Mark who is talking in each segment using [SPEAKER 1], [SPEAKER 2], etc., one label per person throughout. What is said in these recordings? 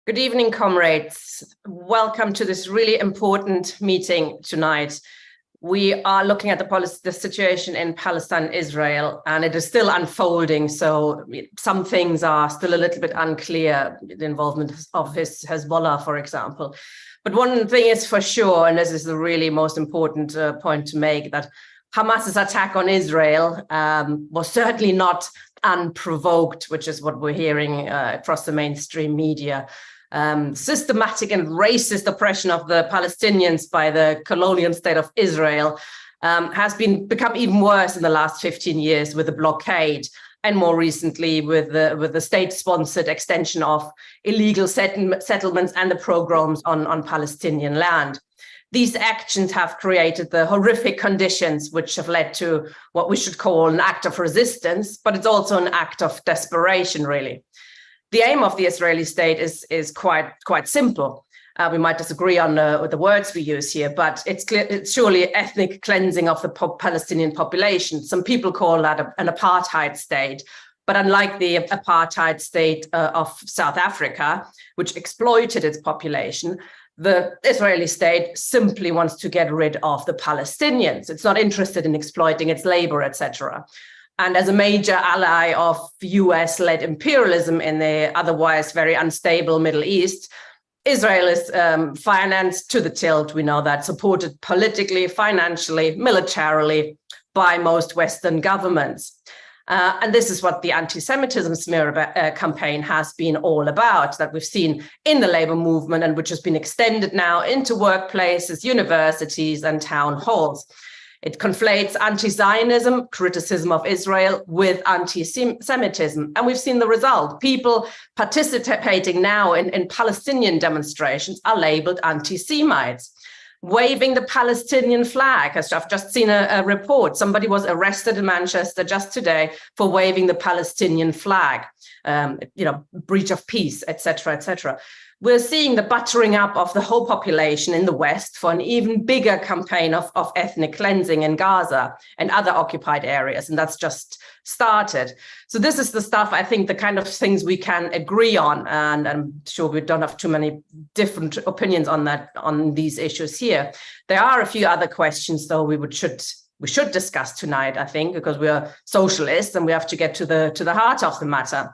[SPEAKER 1] Good evening, comrades. Welcome to this really important meeting tonight. We are looking at the situation in Palestine, Israel, and it is still unfolding. So some things are still a little bit unclear, the involvement of Hezbollah, for example. But one thing is for sure, and this is the really most important point to make, that Hamas's attack on Israel was certainly not unprovoked, which is what we're hearing across the mainstream media. Systematic and racist oppression of the Palestinians by the colonial state of Israel has become even worse in the last 15 years with the blockade, and more recently with the state-sponsored extension of illegal settlements and the pogroms on Palestinian land. These actions have created the horrific conditions which have led to what we should call an act of resistance, but it's also an act of desperation, really. The aim of the Israeli state is quite simple. We might disagree on the words we use here, but it's surely ethnic cleansing of the Palestinian population. Some people call that an apartheid state, but unlike the apartheid state of South Africa, which exploited its population, the Israeli state simply wants to get rid of the Palestinians. It's not interested in exploiting its labor, etc. And as a major ally of US-led imperialism in the otherwise very unstable Middle East, Israel is financed to the tilt, we know that, supported politically, financially, militarily by most Western governments. And this is what the anti-Semitism smear campaign has been all about, that we've seen in the labor movement and which has been extended now into workplaces, universities, and town halls. It conflates anti-Zionism, criticism of Israel, with anti-Semitism. And we've seen the result. People participating now in Palestinian demonstrations are labeled anti-Semites. Waving the Palestinian flag, as I've just seen a report. Somebody was arrested in Manchester just today for waving the Palestinian flag, breach of peace, etc., etc. We're seeing the buttering up of the whole population in the West for an even bigger campaign of ethnic cleansing in Gaza and other occupied areas, and that's just started. So this is the stuff, I think, the kind of things we can agree on, and I'm sure we don't have too many different opinions on these issues here. There are a few other questions, though, we should discuss tonight, I think, because we are socialists and we have to get to the heart of the matter.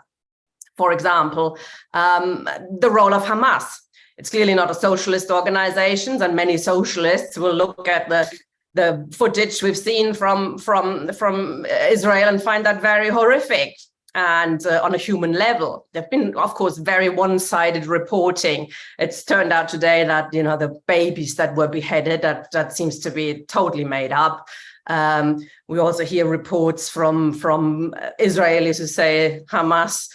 [SPEAKER 1] For example, the role of Hamas. It's clearly not a socialist organization, and many socialists will look at the footage we've seen from Israel and find that very horrific. And on a human level, there've been, of course, very one-sided reporting. It's turned out today that the babies that were beheaded, that seems to be totally made up. We also hear reports from Israelis who say Hamas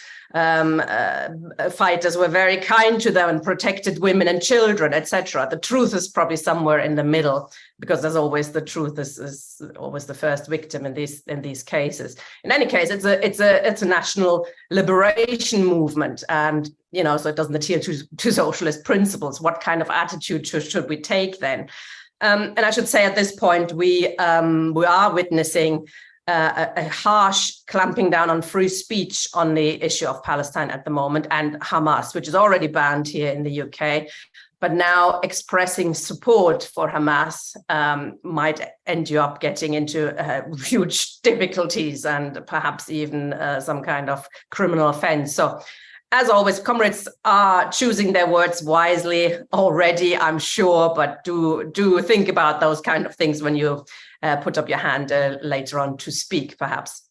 [SPEAKER 1] fighters were very kind to them and protected women and children, etc. The truth is probably somewhere in the middle, because there's always the truth is always the first victim in these cases. In any case, it's a national liberation movement, and so it doesn't adhere to socialist principles. What kind of attitude should we take then? And I should say at this point we are witnessing a harsh clamping down on free speech on the issue of Palestine at the moment, and Hamas, which is already banned here in the UK, but now expressing support for Hamas might end you up getting into huge difficulties and perhaps even some kind of criminal offense. So, as always, comrades are choosing their words wisely already, I'm sure, but do think about those kind of things when you put up your hand later on to speak, perhaps.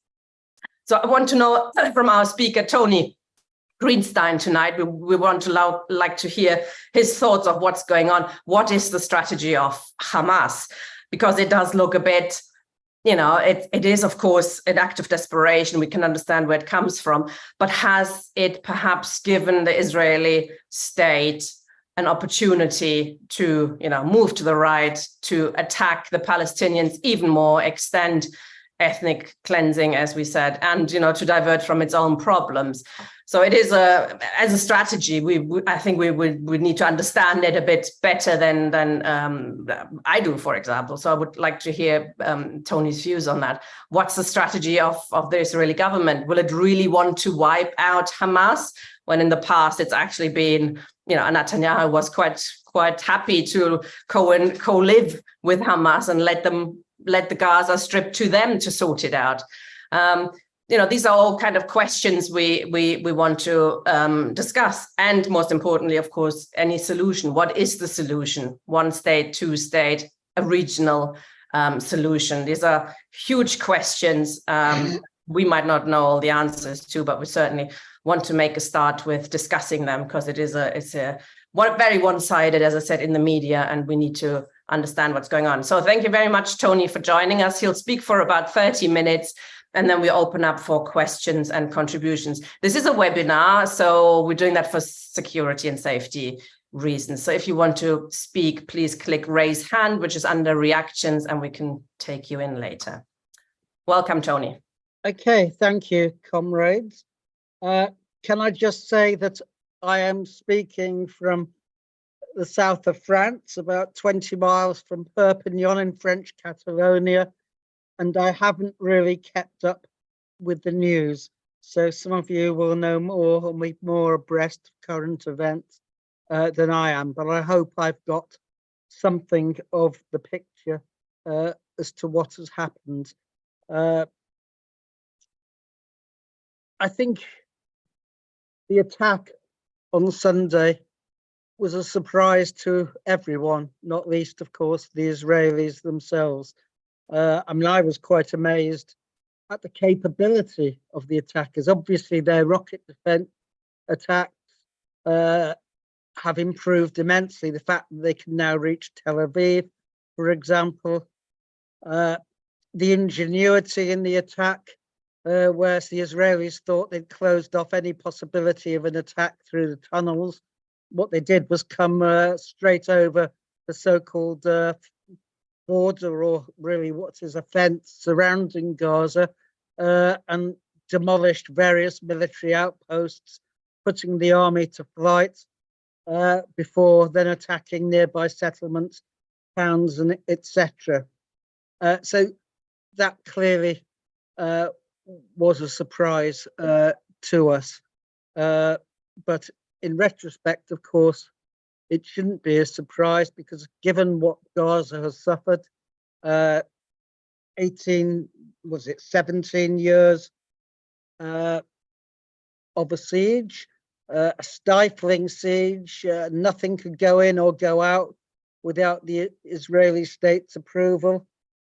[SPEAKER 1] So I want to know from our speaker, Tony Greenstein, tonight, we want to like to hear his thoughts of what's going on. What is the strategy of Hamas? Because it does look a bit, it is, of course, an act of desperation. We can understand where it comes from, but has it perhaps given the Israeli state an opportunity to, move to the right, to attack the Palestinians even more, extend ethnic cleansing, as we said, and, to divert from its own problems? So it is as a strategy, I think we would need to understand it a bit better than I do, for example. So I would like to hear Tony's views on that. What's the strategy of the Israeli government? Will it really want to wipe out Hamas when in the past it's actually been Netanyahu was quite happy to co-live with Hamas and let the Gaza Strip to them to sort it out. These are all kind of questions we want to discuss. And most importantly, of course, any solution. What is the solution? One state, two state, a regional solution. These are huge questions. We might not know all the answers to, but we certainly want to make a start with discussing them, because it's very one-sided, as I said, in the media, and we need to understand what's going on. So thank you very much, Tony, for joining us. He'll speak for about 30 minutes, and then we open up for questions and contributions. This is a webinar, so we're doing that for security and safety reasons. So if you want to speak, please click raise hand, which is under reactions, and we can take you in later. Welcome, Tony.
[SPEAKER 2] Okay, thank you, comrades. Can I just say that I am speaking from the south of France, about 20 miles from Perpignan in French Catalonia, and I haven't really kept up with the news. So some of you will know more and be more abreast of current events than I am, but I hope I've got something of the picture as to what has happened. I think the attack on Sunday was a surprise to everyone, not least, of course, the Israelis themselves. I was quite amazed at the capability of the attackers. Obviously, their rocket defense attacks have improved immensely. The fact that they can now reach Tel Aviv, for example, the ingenuity in the attack, whereas the Israelis thought they'd closed off any possibility of an attack through the tunnels. What they did was come straight over the so-called border, or really what is a fence surrounding Gaza, and demolished various military outposts, putting the army to flight before then attacking nearby settlements, towns, and etc. So that clearly was a surprise to us. But in retrospect, of course, it shouldn't be a surprise, because given what Gaza has suffered, 17 years of a siege, a stifling siege, nothing could go in or go out without the Israeli state's approval.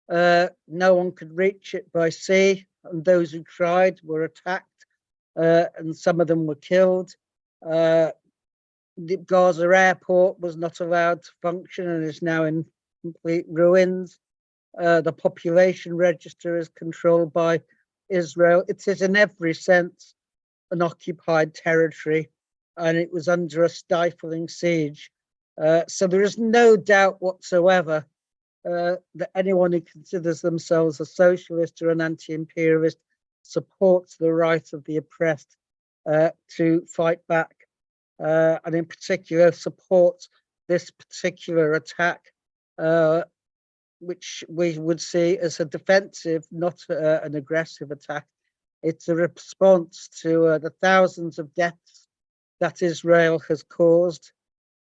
[SPEAKER 2] No one could reach it by sea, and those who tried were attacked, and some of them were killed. The Gaza airport was not allowed to function and is now in complete ruins. The population register is controlled by Israel. It is in every sense an occupied territory, and it was under a stifling siege. So there is no doubt whatsoever that anyone who considers themselves a socialist or an anti-imperialist supports the right of the oppressed to fight back, and in particular supports this particular attack, which we would see as a defensive, not an aggressive attack. It's a response to the thousands of deaths that Israel has caused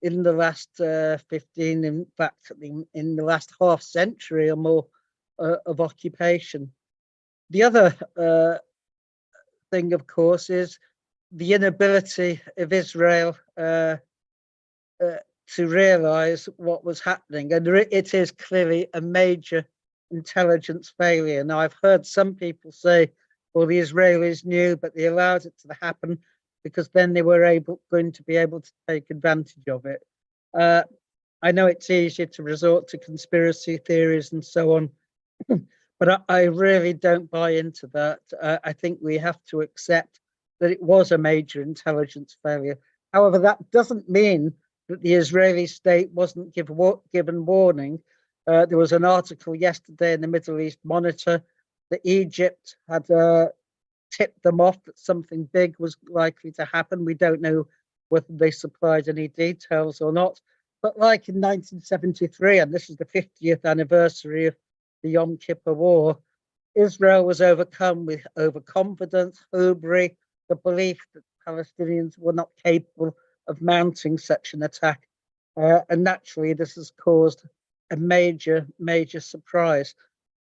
[SPEAKER 2] in the last 15, in fact, in the last half century or more of occupation. The other thing, of course, is the inability of Israel to realize what was happening. And it is clearly a major intelligence failure. Now, I've heard some people say, well, the Israelis knew, but they allowed it to happen because then they were going to be able to take advantage of it. I know it's easier to resort to conspiracy theories and so on, but I really don't buy into that. I think we have to accept that it was a major intelligence failure. However, that doesn't mean that the Israeli state wasn't given warning. There was an article yesterday in the Middle East Monitor that Egypt had tipped them off that something big was likely to happen. We don't know whether they supplied any details or not. But like in 1973, and this is the 50th anniversary of the Yom Kippur War, Israel was overcome with overconfidence, hubris, the belief that Palestinians were not capable of mounting such an attack. And naturally, this has caused a major surprise.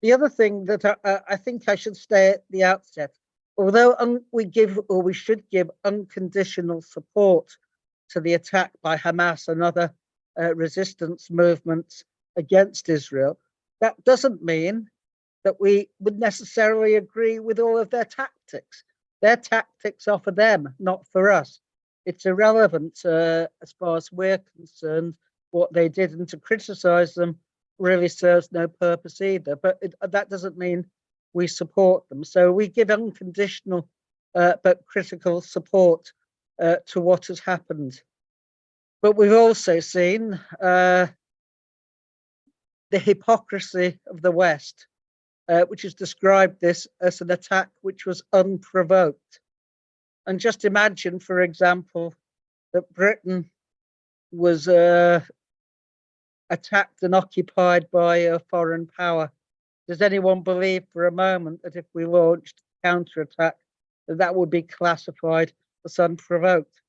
[SPEAKER 2] The other thing that I think I should say at the outset, although we should give unconditional support to the attack by Hamas and other resistance movements against Israel, that doesn't mean that we would necessarily agree with all of their tactics. Their tactics are for them, not for us. It's irrelevant as far as we're concerned what they did, and to criticize them really serves no purpose either. But that doesn't mean we support them. So we give unconditional but critical support to what has happened. But we've also seen the hypocrisy of the West, which has described this as an attack which was unprovoked. And just imagine, for example, that Britain was attacked and occupied by a foreign power. Does anyone believe for a moment that if we launched a counterattack, that would be classified as unprovoked?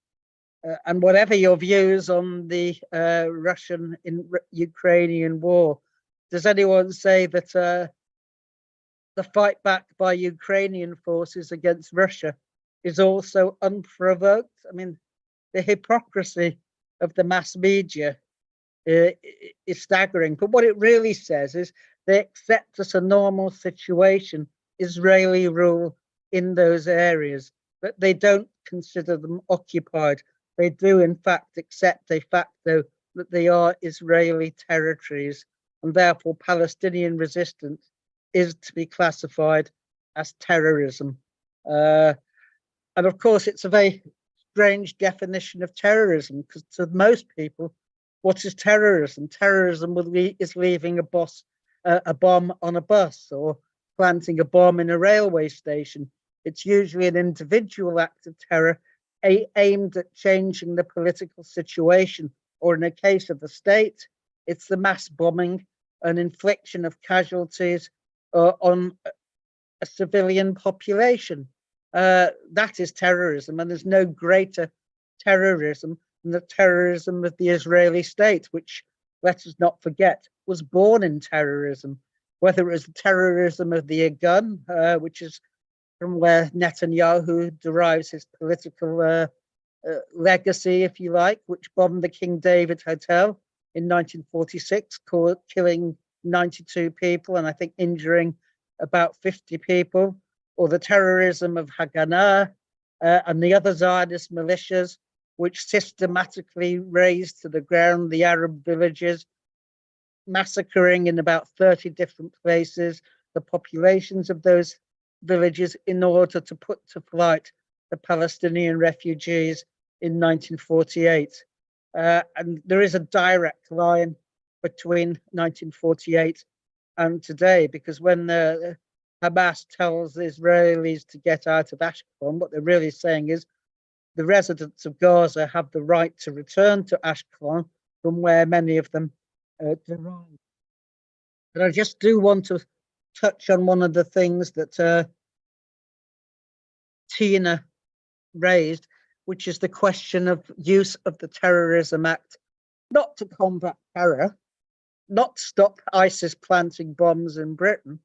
[SPEAKER 2] And whatever your views on the Russian-Ukrainian war, does anyone say that the fight back by Ukrainian forces against Russia is also unprovoked? I mean, the hypocrisy of the mass media is staggering. But what it really says is they accept as a normal situation Israeli rule in those areas, but they don't consider them occupied. They do, in fact, accept de facto that they are Israeli territories, and therefore Palestinian resistance is to be classified as terrorism. And of course, it's a very strange definition of terrorism, because to most people, what is terrorism? Terrorism is leaving a bomb on a bus or planting a bomb in a railway station. It's usually an individual act of terror aimed at changing the political situation, or in a case of the state, it's the mass bombing and infliction of casualties on a civilian population. That is terrorism, and there's no greater terrorism than the terrorism of the Israeli state, which, let us not forget, was born in terrorism. Whether it was the terrorism of the gun, which is from where Netanyahu derives his political legacy, if you like, which bombed the King David Hotel in 1946, killing 92 people and I think injuring about 50 people, or the terrorism of Haganah and the other Zionist militias, which systematically razed to the ground the Arab villages, massacring in about 30 different places the populations of those villages in order to put to flight the Palestinian refugees in 1948. And there is a direct line between 1948 and today, because when Hamas tells the Israelis to get out of Ashkelon, what they're really saying is the residents of Gaza have the right to return to Ashkelon, from where many of them derive. But I just do want to touch on one of the things that Tina raised, which is the question of use of the Terrorism Act, not to combat terror, not to stop ISIS planting bombs in Britain,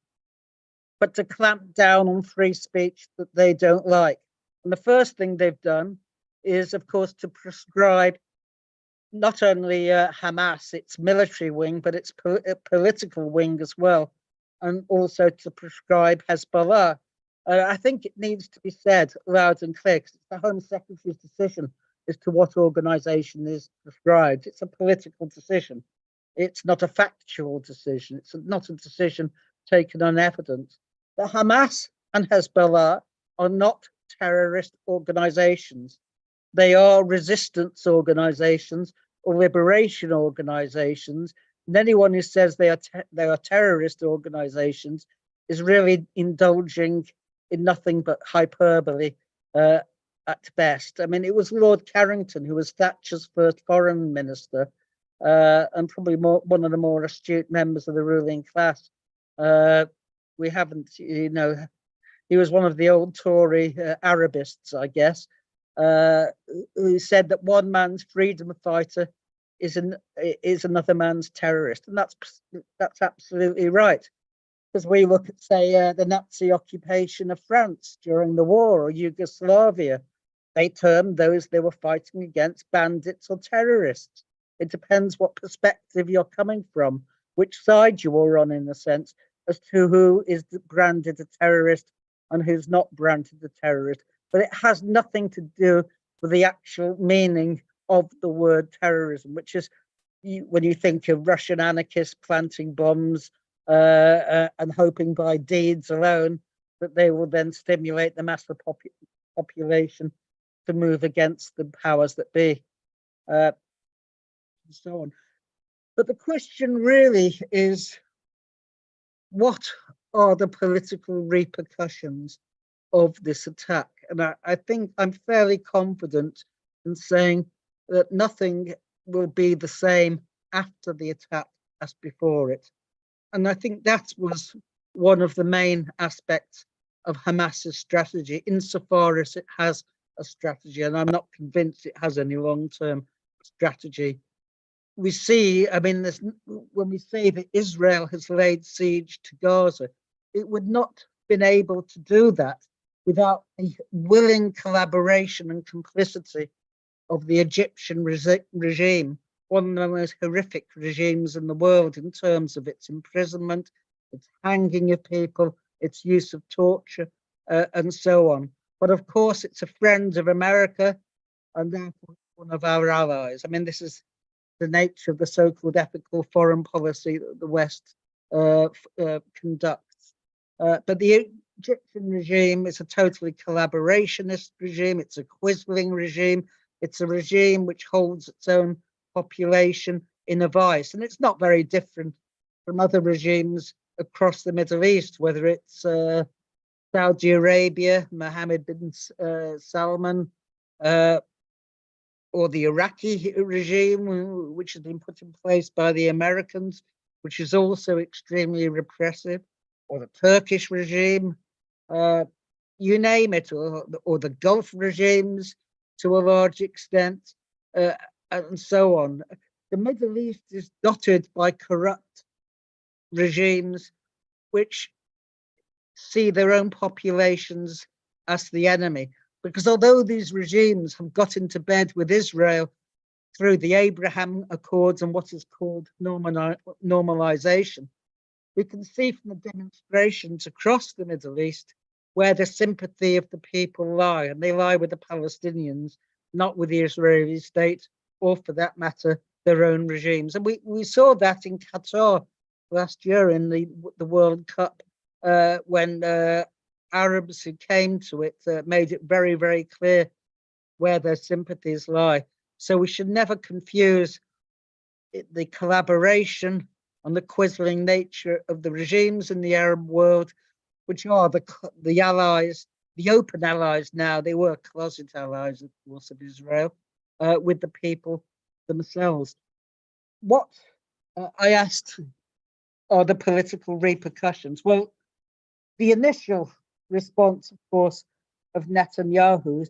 [SPEAKER 2] but to clamp down on free speech that they don't like. And the first thing they've done is, of course, to prescribe not only Hamas, its military wing, but its political wing as well, and also to prescribe Hezbollah. I think it needs to be said loud and clear, because it's the Home Secretary's decision as to what organisation is prescribed. It's a political decision. It's not a factual decision. It's not a decision taken on evidence. The Hamas and Hezbollah are not terrorist organisations. They are resistance organisations or liberation organisations. And anyone who says they are terrorist organisations is really indulging in nothing but hyperbole at best. I mean, it was Lord Carrington who was Thatcher's first foreign minister, and probably one of the more astute members of the ruling class. We haven't, he was one of the old Tory Arabists, I guess. who said that one man's freedom fighter is another man's terrorist, and that's absolutely right. Because we look at, say, the Nazi occupation of France during the war, or Yugoslavia, they termed those they were fighting against bandits or terrorists. It depends what perspective you're coming from, which side you are on, in a sense, as to who is branded a terrorist and who's not branded a terrorist. But it has nothing to do with the actual meaning of the word terrorism, which is when you think of Russian anarchists planting bombs and hoping by deeds alone that they will then stimulate the mass population to move against the powers that be, and so on. But the question really is, what are the political repercussions of this attack? And I think I'm fairly confident in saying that nothing will be the same after the attack as before it. And I think that was one of the main aspects of Hamas's strategy, insofar as it has a strategy, and I'm not convinced it has any long-term strategy. We see, I mean, when we say that Israel has laid siege to Gaza, it would not have been able to do that without a willing collaboration and complicity of the Egyptian regime, one of the most horrific regimes in the world in terms of its imprisonment, its hanging of people, its use of torture, and so on. But of course, it's a friend of America and therefore one of our allies. I mean, this is the nature of the so-called ethical foreign policy that the West conducts. But the Egyptian regime is a totally collaborationist regime. It's a Quisling regime. It's a regime which holds its own population in a vice. And it's not very different from other regimes across the Middle East, whether it's Saudi Arabia, Mohammed bin Salman, or the Iraqi regime, which has been put in place by the Americans, which is also extremely repressive, or the Turkish regime, you name it, or the Gulf regimes to a large extent, and so on. The Middle East is dotted by corrupt regimes which see their own populations as the enemy. Because although these regimes have got into bed with Israel through the Abraham Accords and what is called normalization, we can see from the demonstrations across the Middle East where the sympathy of the people lie, and they lie with the Palestinians, not with the Israeli state, or for that matter, their own regimes. And we saw that in Qatar last year in the World Cup, when Arabs who came to it made it very, very clear where their sympathies lie. So we should never confuse the collaboration and the Quisling nature of the regimes in the Arab world, which are the allies, the open allies now. They were closet allies, of course, of Israel, with the people themselves. What I asked are the political repercussions. Well, the initial response, of course, of Netanyahu has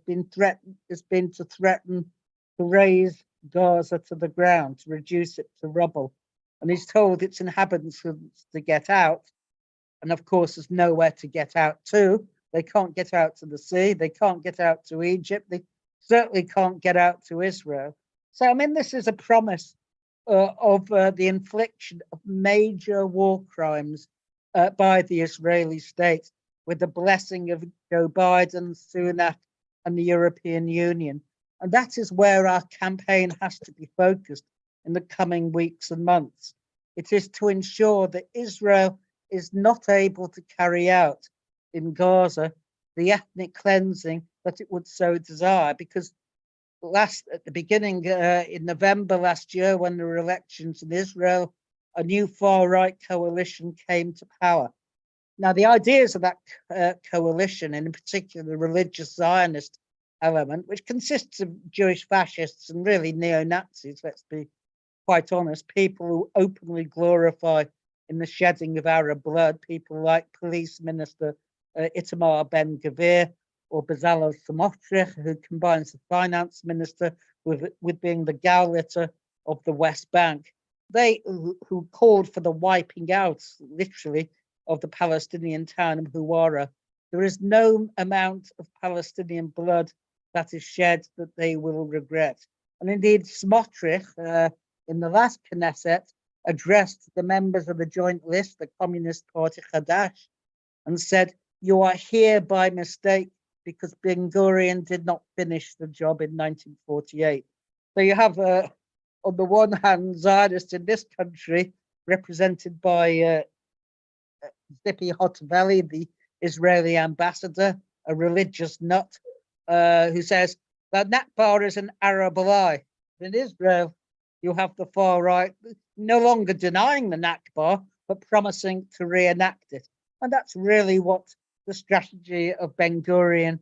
[SPEAKER 2] been to threaten to raise Gaza to the ground, to reduce it to rubble. And he's told its inhabitants to get out. And of course, there's nowhere to get out to. They can't get out to the sea. They can't get out to Egypt. They certainly can't get out to Israel. So, I mean, this is a promise of the infliction of major war crimes by the Israeli state, with the blessing of Joe Biden, Sunak, and the European Union. And that is where our campaign has to be focused in the coming weeks and months. It is to ensure that Israel is not able to carry out in Gaza the ethnic cleansing that it would so desire, because at the beginning in November last year, when there were elections in Israel, a new far-right coalition came to power. Now, the ideas of that coalition, and in particular the religious Zionist element, which consists of Jewish fascists and really neo-Nazis, let's be quite honest, people who openly glorify in the shedding of Arab blood, people like Police Minister Itamar Ben-Gvir, or Bezalel Smotrich, who combines the finance minister with being the Gauleiter of the West Bank. They who called for the wiping out, literally, of the Palestinian town of Huwara. There is no amount of Palestinian blood that is shed that they will regret. And indeed, Smotrich, in the last Knesset, addressed the members of the joint list, the Communist Party Hadash, and said, "You are here by mistake because Ben Gurion did not finish the job in 1948. So you have, on the one hand, Zionists in this country, represented by Zippy Hotaveli, the Israeli ambassador, a religious nut, who says that Nakba is an Arab lie. In Israel, you have the far right no longer denying the Nakba, but promising to reenact it. And that's really what the strategy of Ben Gurion,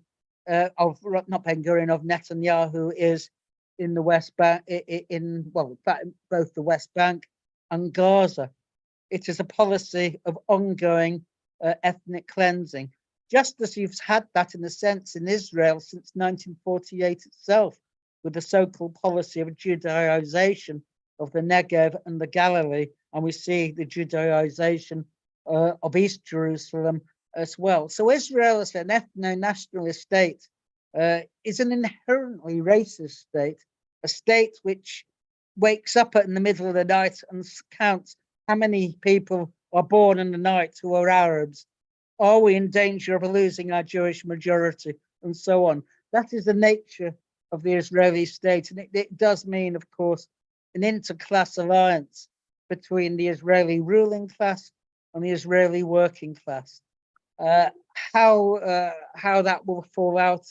[SPEAKER 2] of Netanyahu is in the West Bank, in fact, both the West Bank and Gaza. It is a policy of ongoing ethnic cleansing, just as you've had that in a sense in Israel since 1948 itself, with the so-called policy of Judaization of the Negev and the Galilee, and we see the Judaization of East Jerusalem as well. So Israel as an ethno-nationalist state is an inherently racist state, a state which wakes up in the middle of the night and counts how many people are born in the night who are Arabs. Are we in danger of losing our Jewish majority, and so on? That is the nature of the Israeli state, and it does mean, of course, an interclass alliance between the Israeli ruling class and the Israeli working class. How that will fall out,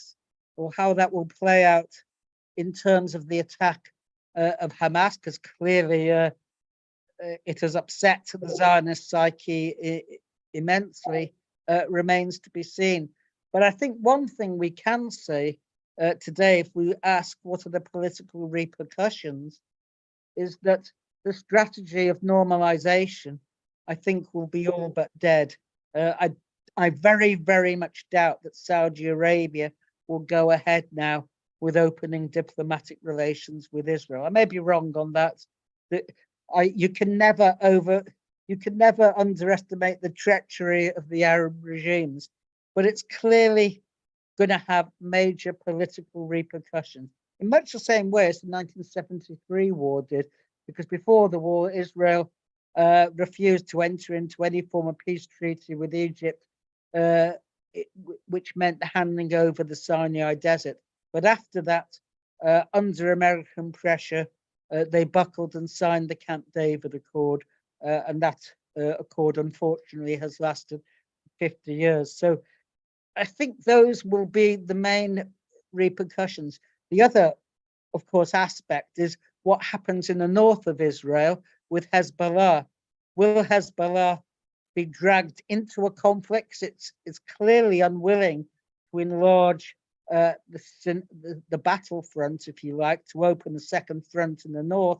[SPEAKER 2] or how that will play out in terms of the attack of Hamas, because clearly it has upset the Zionist psyche immensely, remains to be seen. But I think one thing we can say today, if we ask what are the political repercussions, is that the strategy of normalization, I think, will be all but dead. I very, very much doubt that Saudi Arabia will go ahead now with opening diplomatic relations with Israel. I may be wrong on that. You can never underestimate the treachery of the Arab regimes, but it's clearly going to have major political repercussions in much the same way as the 1973 war did, because before the war, Israel refused to enter into any form of peace treaty with Egypt, which meant handing over the Sinai Desert. But after that, under American pressure, they buckled and signed the Camp David Accord, and that accord, unfortunately, has lasted 50 years. So I think those will be the main repercussions. The other, of course, aspect is what happens in the north of Israel with Hezbollah. Will Hezbollah be dragged into a conflict? It's clearly unwilling to enlarge the battlefront, if you like, to open a second front in the north,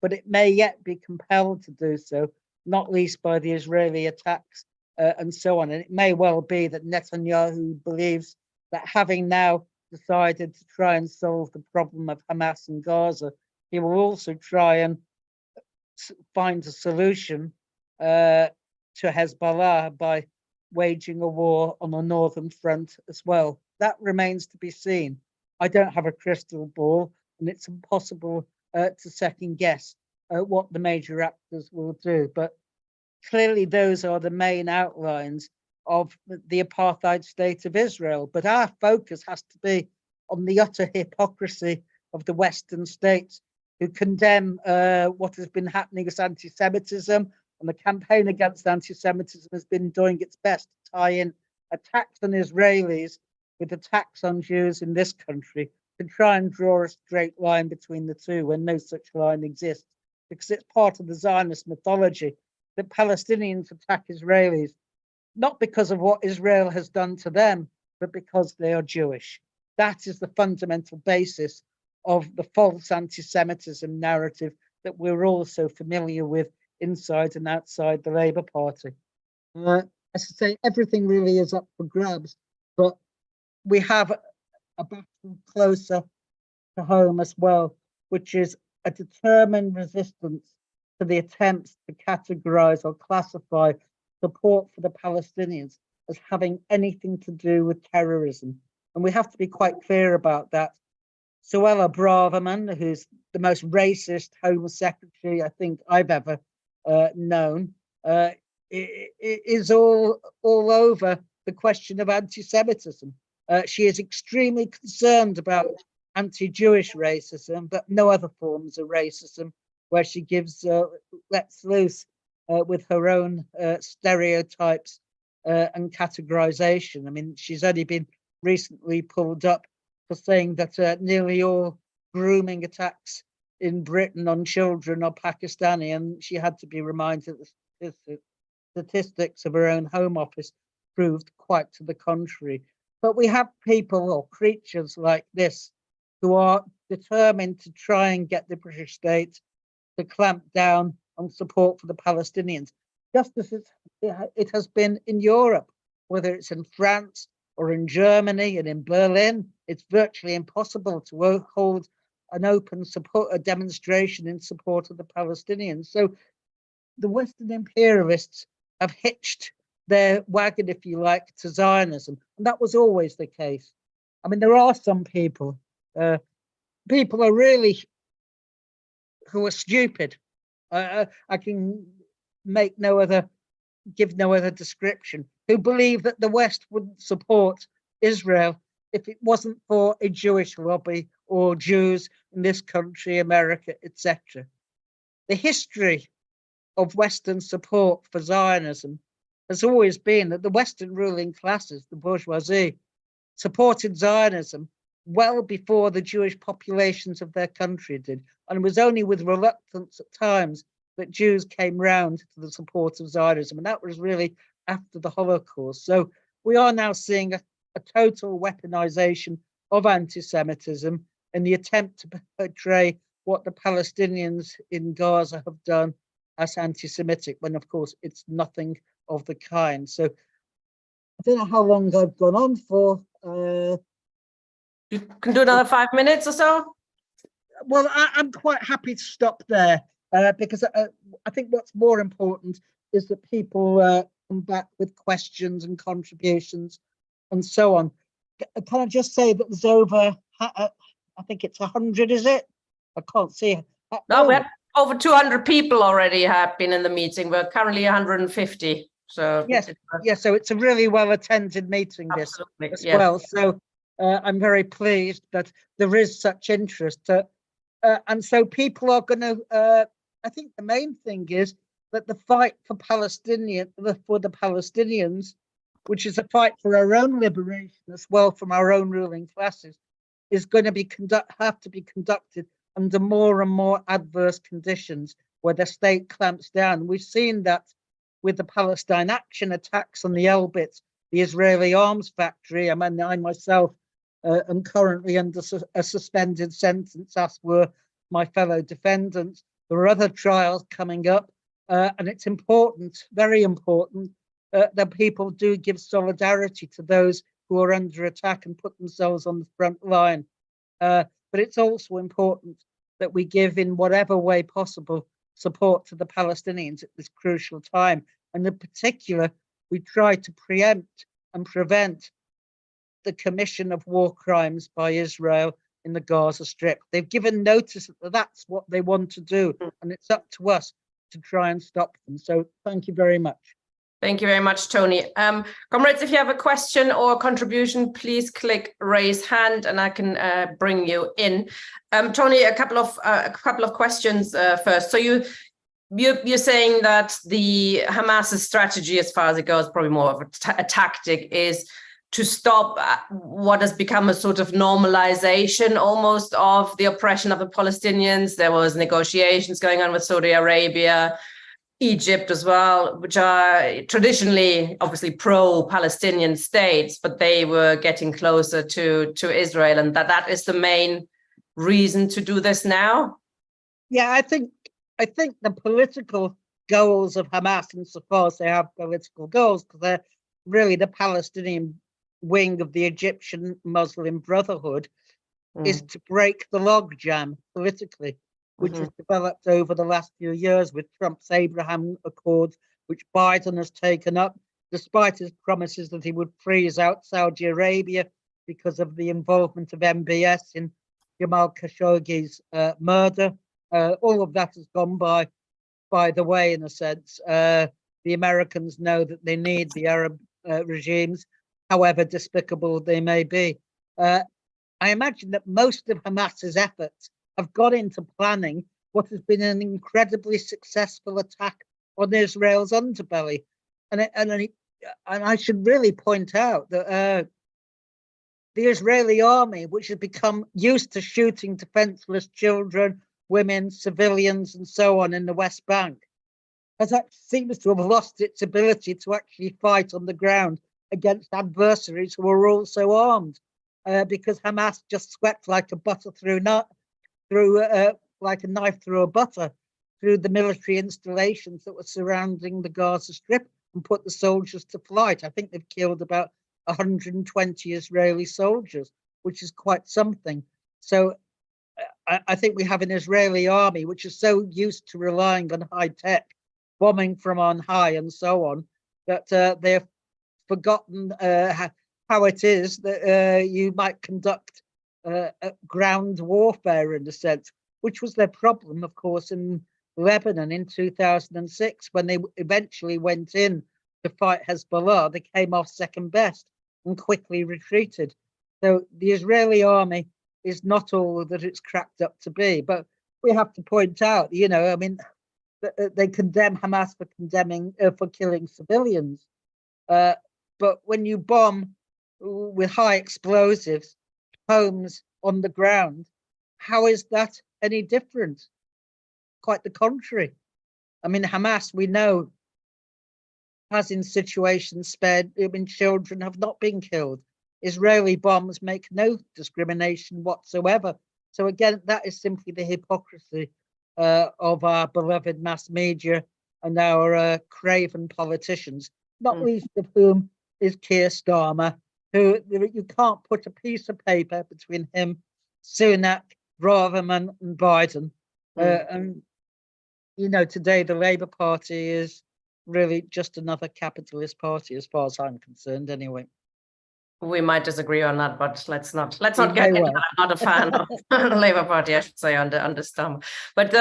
[SPEAKER 2] but it may yet be compelled to do so, not least by the Israeli attacks and so on. And it may well be that Netanyahu believes that having now decided to try and solve the problem of Hamas and Gaza, he will also try and find a solution to Hezbollah by waging a war on the northern front as well. That remains to be seen. I don't have a crystal ball, and it's impossible to second guess what the major actors will do. But clearly, those are the main outlines of the apartheid state of Israel. But our focus has to be on the utter hypocrisy of the Western states who condemn what has been happening as anti-Semitism, and the campaign against anti-Semitism has been doing its best to tie in attacks on Israelis with attacks on Jews in this country, to try and draw a straight line between the two when no such line exists, because it's part of the Zionist mythology that Palestinians attack Israelis, not because of what Israel has done to them, but because they are Jewish. That is the fundamental basis of the false anti-Semitism narrative that we're all so familiar with inside and outside the Labour Party. As I say, everything really is up for grabs, but we have a battle closer to home as well, which is a determined resistance to the attempts to categorize or classify support for the Palestinians as having anything to do with terrorism. And we have to be quite clear about that. Suella Braverman, who's the most racist Home Secretary I think I've ever known, is all over the question of anti-Semitism. She is extremely concerned about anti-Jewish racism, but no other forms of racism, where she lets loose with her own stereotypes and categorization. I mean, she's only been recently pulled up for saying that nearly all grooming attacks in Britain on children are Pakistani, and she had to be reminded that the statistics of her own Home Office proved quite to the contrary. But we have people or creatures like this who are determined to try and get the British state to clamp down on support for the Palestinians, just as it has been in Europe, whether it's in France or in Germany and in Berlin. It's virtually impossible to hold an open support, a demonstration in support of the Palestinians. So the Western imperialists have hitched their wagon, if you like, to Zionism, and that was always the case. I mean, there are some people are really who are stupid. I can give no other description, who believe that the West wouldn't support Israel if it wasn't for a Jewish lobby or Jews in this country, America, etc. The history of Western support for Zionism has always been that the Western ruling classes, the bourgeoisie, supported Zionism well before the Jewish populations of their country did. And it was only with reluctance at times that Jews came round to the support of Zionism. And that was really after the Holocaust. So we are now seeing a total weaponization of anti-Semitism in the attempt to portray what the Palestinians in Gaza have done as anti-Semitic, when of course it's nothing of the kind. So I don't know how long I've gone on for.
[SPEAKER 1] You can do another 5 minutes or so.
[SPEAKER 2] Well, I'm quite happy to stop there because I think what's more important is that people come back with questions and contributions and so on. Can I just say that there's over, I think it's 100, is it? I can't see.
[SPEAKER 1] No, we have over 200 people already have been in the meeting. We're currently 150. So
[SPEAKER 2] yes, so it's a really well-attended meeting, this as well. So I'm very pleased that there is such interest. And so people are going to, I think the main thing is that the fight for the Palestinians, which is a fight for our own liberation as well from our own ruling classes, is going to have to be conducted under more and more adverse conditions where the state clamps down. We've seen that with the Palestine Action attacks on the Elbit, the Israeli arms factory. I mean, I myself am currently under a suspended sentence, as were my fellow defendants. There are other trials coming up, and it's important, very important, that people do give solidarity to those who are under attack and put themselves on the front line. But it's also important that we give, in whatever way possible, support to the Palestinians at this crucial time. And in particular, we try to preempt and prevent the commission of war crimes by Israel in the Gaza Strip. They've given notice that that's what they want to do, and it's up to us to try and stop them. So thank you very much.
[SPEAKER 1] Thank you very much, Tony. Comrades, if you have a question or contribution, please click raise hand and I can bring you in. Tony, a couple of questions first. So you're saying that the Hamas's strategy, as far as it goes, probably more of a tactic, is to stop what has become a sort of normalization almost of the oppression of the Palestinians. There was negotiations going on with Saudi Arabia, Egypt as well, which are traditionally obviously pro-Palestinian states, but they were getting closer to Israel, and that is the main reason to do this now?
[SPEAKER 2] Yeah, I think the political goals of Hamas, insofar as they have political goals, because they're really the Palestinian wing of the Egyptian Muslim Brotherhood is
[SPEAKER 1] Mm.
[SPEAKER 2] to break the logjam politically, which has developed over the last few years with Trump's Abraham Accords, which Biden has taken up, despite his promises that he would freeze out Saudi Arabia because of the involvement of MBS in Jamal Khashoggi's murder. All of that has gone by the way, in a sense. The Americans know that they need the Arab regimes, however despicable they may be. I imagine that most of Hamas's efforts have gone into planning what has been an incredibly successful attack on Israel's underbelly. And I should really point out that the Israeli army, which has become used to shooting defenseless children, women, civilians, and so on in the West Bank, seems to have lost its ability to actually fight on the ground against adversaries who are also armed, because Hamas just swept like a butter like a knife through a butter through the military installations that were surrounding the Gaza Strip and put the soldiers to flight. I think they've killed about 120 Israeli soldiers, which is quite something. So I think we have an Israeli army which is so used to relying on high tech, bombing from on high and so on, that they've forgotten how it is that you might conduct ground warfare, in a sense, which was their problem, of course, in Lebanon in 2006, when they eventually went in to fight Hezbollah. They came off second best and quickly retreated. So the Israeli army is not all that it's cracked up to be. But we have to point out, I mean, they condemn Hamas for killing civilians. But when you bomb with high explosives homes on the ground, how is that any different? Quite the contrary. I mean, Hamas, we know, has in situations spared, children have not been killed. Israeli bombs make no discrimination whatsoever. So again, that is simply the hypocrisy of our beloved mass media and our craven politicians, not least of whom is Keir Starmer, who you can't put a piece of paper between him, Sunak, Braverman, and Biden. And today the Labour Party is really just another capitalist party, as far as I'm concerned, anyway.
[SPEAKER 1] We might disagree on that, but let's not get into that. I'm not a fan of the Labour Party, I should say, under Starmer. But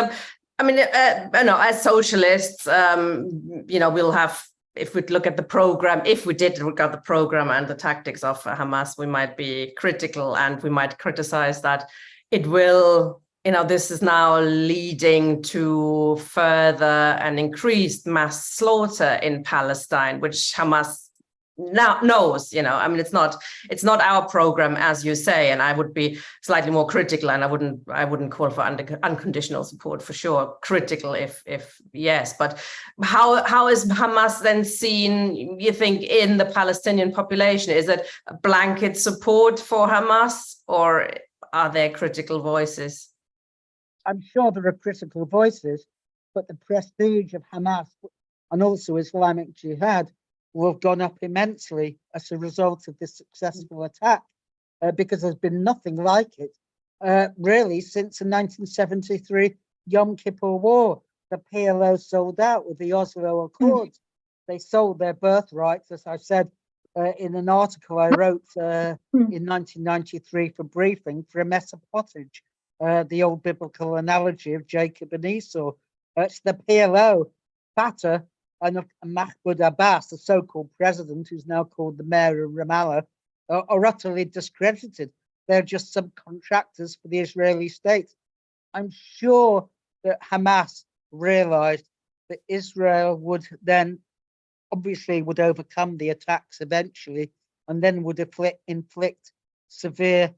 [SPEAKER 1] I mean, as socialists, we'll have, if we look at the program, if we did regard the program and the tactics of Hamas, we might be critical and we might criticize that it will, this is now leading to further and increased mass slaughter in Palestine, which Hamas now knows. I mean, it's not our program, as you say, and I would be slightly more critical, and I wouldn't call for unconditional support, for sure. Critical, if yes, but how is Hamas then seen, you think, in the Palestinian population? Is it a blanket support for Hamas, or are there critical voices?
[SPEAKER 2] I'm sure there are critical voices, but the prestige of Hamas and also Islamic Jihad will have gone up immensely as a result of this successful attack, because there's been nothing like it, really, since the 1973 Yom Kippur War. The PLO sold out with the Oslo Accords. They sold their birthrights, as I said in an article I wrote in 1993 for Briefing, for a mess of pottage, the old biblical analogy of Jacob and Esau. It's the PLO, Fatah, and Mahmoud Abbas, the so-called president, who's now called the mayor of Ramallah, are utterly discredited. They're just subcontractors for the Israeli state. I'm sure that Hamas realized that Israel would then obviously would overcome the attacks eventually, and then would inflict severe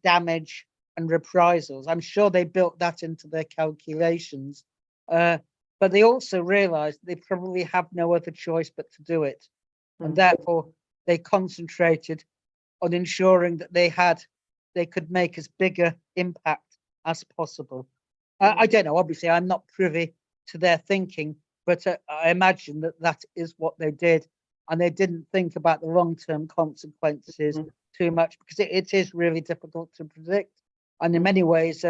[SPEAKER 2] damage and reprisals. I'm sure they built that into their calculations. But they also realized they probably have no other choice but to do it. And therefore, they concentrated on ensuring that they could make as big an impact as possible. I don't know, obviously, I'm not privy to their thinking, but I imagine that is what they did. and they didn't think about the long-term consequences too much, because it is really difficult to predict. And in many ways,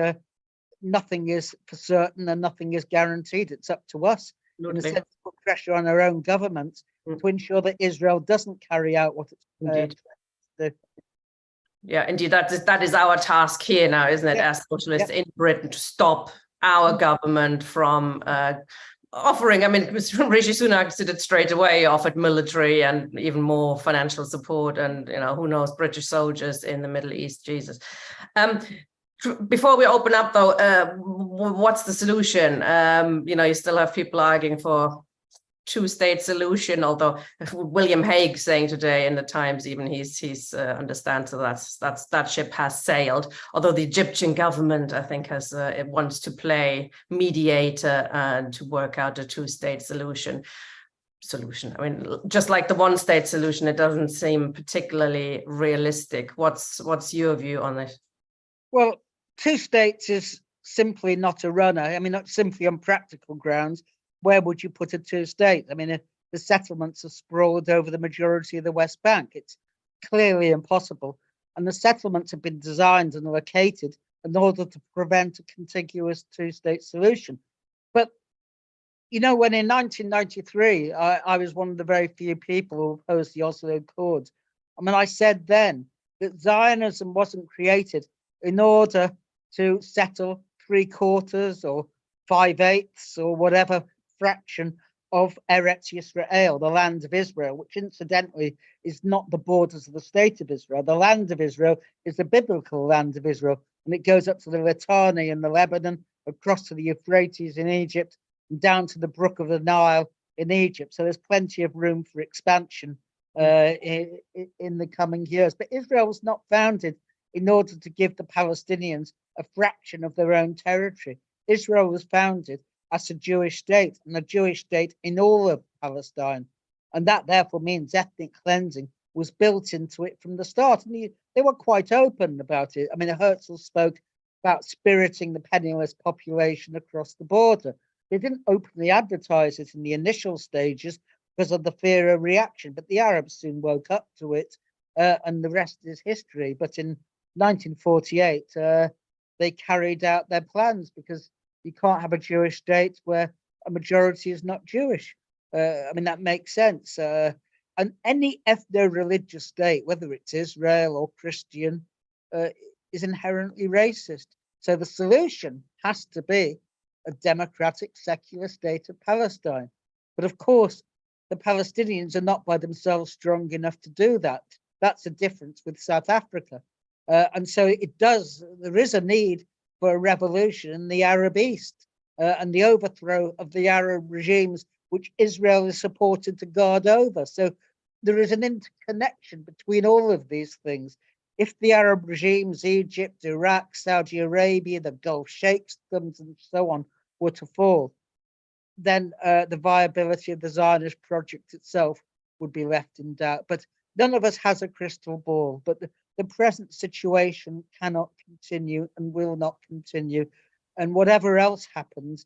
[SPEAKER 2] nothing is for certain and nothing is guaranteed. It's up to us, in a sense, to put pressure on our own governments to ensure that Israel doesn't carry out what it's do.
[SPEAKER 1] Yeah, indeed, that is our task here now, isn't it, as socialists in Britain, to stop our government from offering. I mean, Rishi Sunak did it straight away, offered military and even more financial support, and who knows, British soldiers in the Middle East. Jesus. Before we open up, though, what's the solution? You still have people arguing for two-state solution, although William Hague saying today in the Times, even he's understands that ship has sailed, although the Egyptian government, I think, it wants to play mediator and to work out a two-state solution. I mean, just like the one-state solution, it doesn't seem particularly realistic. What's your view on it?
[SPEAKER 2] Well, two states is simply not a runner. I mean, not simply on practical grounds. Where would you put a two-state? I mean, if the settlements are sprawled over the majority of the West Bank, it's clearly impossible. And the settlements have been designed and located in order to prevent a contiguous two-state solution. But, when in 1993, I was one of the very few people who opposed the Oslo Accords. I mean, I said then that Zionism wasn't created in order to settle 3/4 or 5/8 or whatever fraction of Eretz Yisrael, the land of Israel, which incidentally is not the borders of the state of Israel. The land of Israel is the biblical land of Israel, and it goes up to the Litani in the Lebanon, across to the Euphrates in Egypt, and down to the brook of the Nile in Egypt. So there's plenty of room for expansion in the coming years. But Israel was not founded in order to give the Palestinians a fraction of their own territory. Israel was founded as a Jewish state, and a Jewish state in all of Palestine. And that therefore means ethnic cleansing was built into it from the start. And they were quite open about it. I mean, Herzl spoke about spiriting the penniless population across the border. They didn't openly advertise it in the initial stages because of the fear of reaction, but the Arabs soon woke up to it, and the rest is history. But in 1948, they carried out their plans, because you can't have a Jewish state where a majority is not Jewish. I mean, that makes sense. And any ethno-religious state, whether it's Israel or Christian, is inherently racist. So the solution has to be a democratic, secular state of Palestine. But of course, the Palestinians are not by themselves strong enough to do that. That's the difference with South Africa. And so there is a need for a revolution in the Arab East, and the overthrow of the Arab regimes which Israel is supported to guard over. So there is an interconnection between all of these things. If the Arab regimes, Egypt, Iraq, Saudi Arabia, the Gulf Sheikhdoms, and so on, were to fall, then the viability of the Zionist project itself would be left in doubt. But none of us has a crystal ball. But the present situation cannot continue and will not continue. And whatever else happens,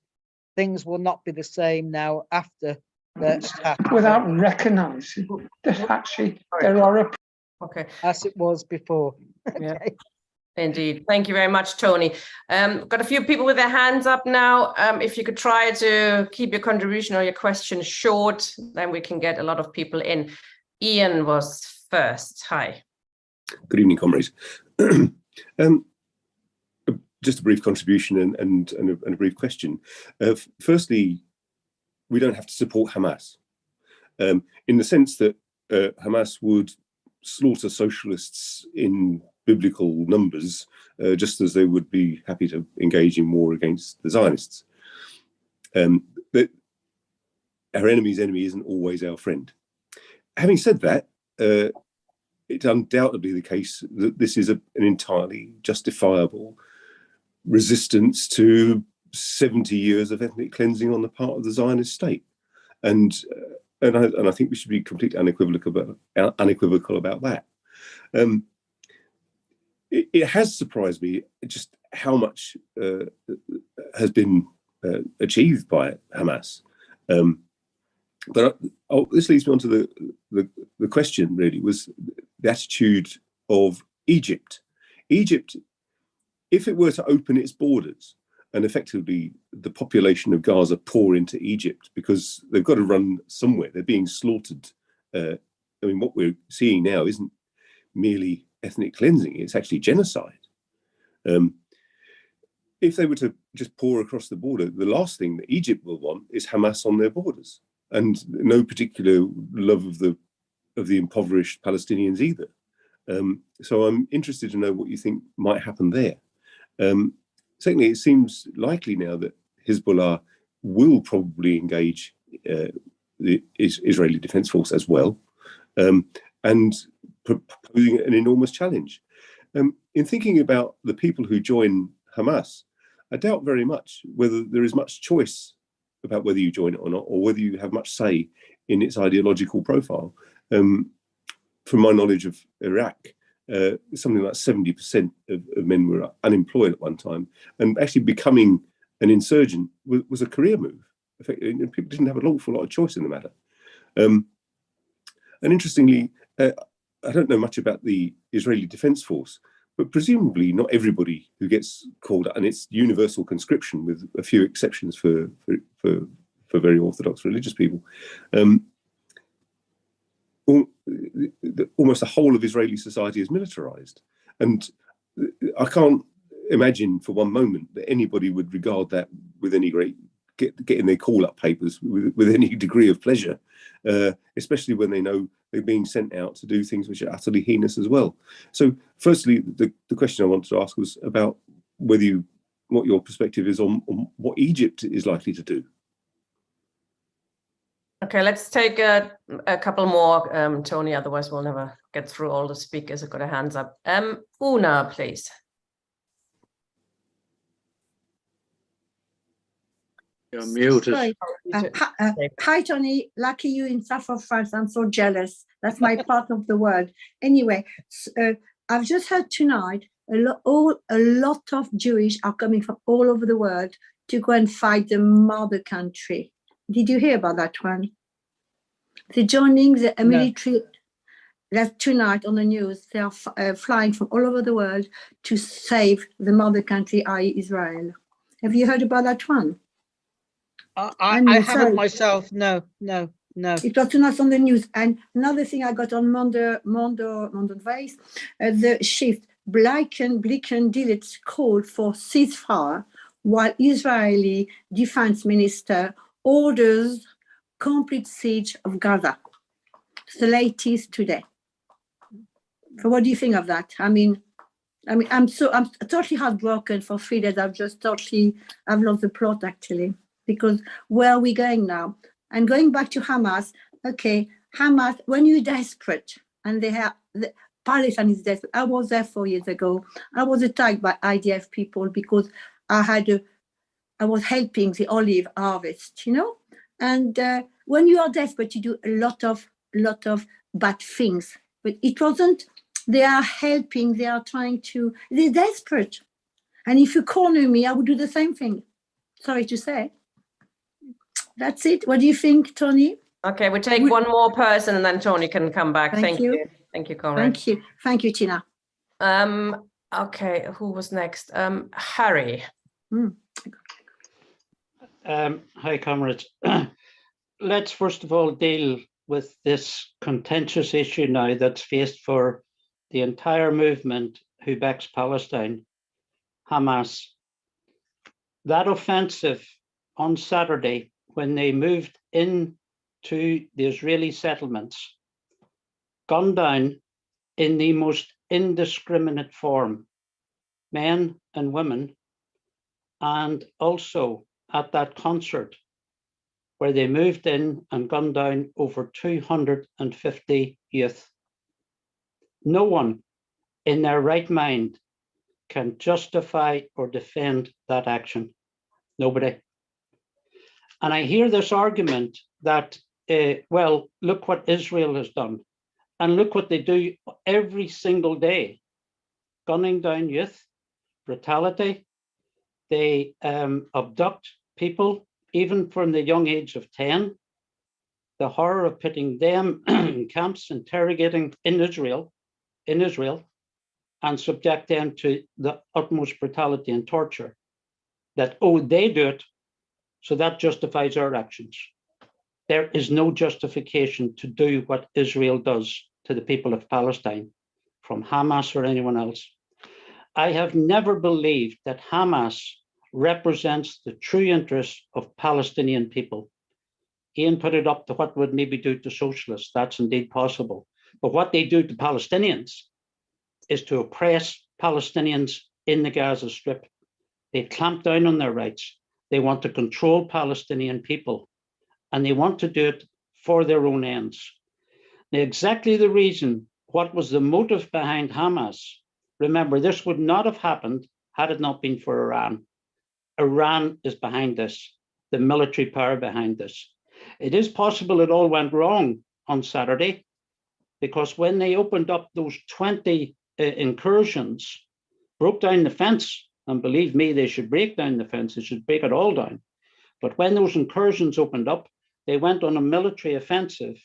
[SPEAKER 2] things will not be the same now after that's happened.
[SPEAKER 3] Without recognising that actually there are
[SPEAKER 2] as it was before.
[SPEAKER 1] Yeah. Indeed. Thank you very much, Tony. Got a few people with their hands up now. If you could try to keep your contribution or your question short, then we can get a lot of people in. Ian was first. Hi.
[SPEAKER 4] Good evening, comrades. Just a brief contribution and a brief question. Firstly, we don't have to support Hamas, in the sense that Hamas would slaughter socialists in biblical numbers, just as they would be happy to engage in war against the Zionists. But our enemy's enemy isn't always our friend. Having said that, it's undoubtedly the case that this is an entirely justifiable resistance to 70 years of ethnic cleansing on the part of the Zionist state, and I think we should be completely unequivocal about that. It has surprised me just how much has been achieved by Hamas. But this leads me on to the question, really, was the attitude of Egypt. Egypt, if it were to open its borders and effectively the population of Gaza pour into Egypt, because they've got to run somewhere, they're being slaughtered. I mean, what we're seeing now isn't merely ethnic cleansing, it's actually genocide. If they were to just pour across the border, the last thing that Egypt will want is Hamas on their borders, and no particular love of the impoverished Palestinians either. So I'm interested to know what you think might happen there. Secondly, it seems likely now that Hezbollah will probably engage the Israeli Defense Force as well, and posing an enormous challenge. In thinking about the people who join Hamas, I doubt very much whether there is much choice about whether you join it or not, or whether you have much say in its ideological profile. From my knowledge of Iraq, something like 70% of men were unemployed at one time, and actually becoming an insurgent was a career move. People didn't have an awful lot of choice in the matter. And interestingly, I don't know much about the Israeli Defense Force, but presumably not everybody who gets called up, and it's universal conscription with a few exceptions for very Orthodox religious people. Almost the whole of Israeli society is militarized. And I can't imagine for one moment that anybody would regard that with any great, getting their call-up papers with any degree of pleasure, especially when they know they're being sent out to do things which are utterly heinous as well. So firstly, the question I wanted to ask was about what your perspective is on what Egypt is likely to do.
[SPEAKER 1] Okay, let's take a couple more, Tony, otherwise we'll never get through all the speakers who've got their hands up. Una, please.
[SPEAKER 5] You're muted.
[SPEAKER 6] Sorry. Hi, Tony. Lucky you in south of France. I'm so jealous. That's my part of the world. Anyway, I've just heard tonight a lot of Jewish are coming from all over the world to go and fight the mother country. Did you hear about that one? They're joining the military. That's tonight on the news. They are flying from all over the world to save the mother country, i.e. Israel. Have you heard about that one?
[SPEAKER 2] I haven't myself. No.
[SPEAKER 6] It was tonight on the news. And another thing I got on Monday Vice, the shift, Blinken did its call for ceasefire while Israeli defense minister orders complete siege of Gaza. It's the latest today. So what do you think of that? I mean, I'm totally heartbroken for 3 days. I've lost the plot actually, because where are we going now? And going back to Hamas, okay, Hamas, when you're desperate and the Palestine is desperate. I was there 4 years ago. I was attacked by IDF people because I was helping the olive harvest, you know? And when you are desperate, you do a lot of bad things. But it wasn't, they are helping, they're desperate. And if you corner me, I would do the same thing. Sorry to say. That's it. What do you think, Tony?
[SPEAKER 1] Okay, we take one more person and then Tony can come back. Thank you. Thank you, Conrad.
[SPEAKER 6] Thank you, Tina.
[SPEAKER 1] Okay, who was next? Harry.
[SPEAKER 5] Hi, comrades. Let's first of all deal with this contentious issue now that's faced for the entire movement who backs Palestine, Hamas. That offensive on Saturday, when they moved into the Israeli settlements, gunned down in the most indiscriminate form, men and women, and also at that concert where they moved in and gunned down over 250 youth. No one in their right mind can justify or defend that action. Nobody. And I hear this argument that, well, look what Israel has done. And look what they do every single day. Gunning down youth, brutality. They abduct people, even from the young age of 10. the horror of putting them in camps, interrogating in Israel, and subject them to the utmost brutality and torture, that, oh, they do it, so that justifies our actions. There is no justification to do what Israel does to the people of Palestine from Hamas or anyone else. I have never believed that Hamas represents the true interests of Palestinian people. Ian put it up to what would maybe do to socialists. That's indeed possible. But what they do to Palestinians is to oppress Palestinians in the Gaza Strip. They clamp down on their rights. They want to control Palestinian people, and they want to do it for their own ends. Now, exactly the reason, what was the motive behind Hamas? Remember, this would not have happened had it not been for Iran. Iran is behind this, the military power behind this. It is possible it all went wrong on Saturday, because when they opened up those 20 incursions, broke down the fence, and believe me, they should break down the fence, they should break it all down. But when those incursions opened up, they went on a military offensive,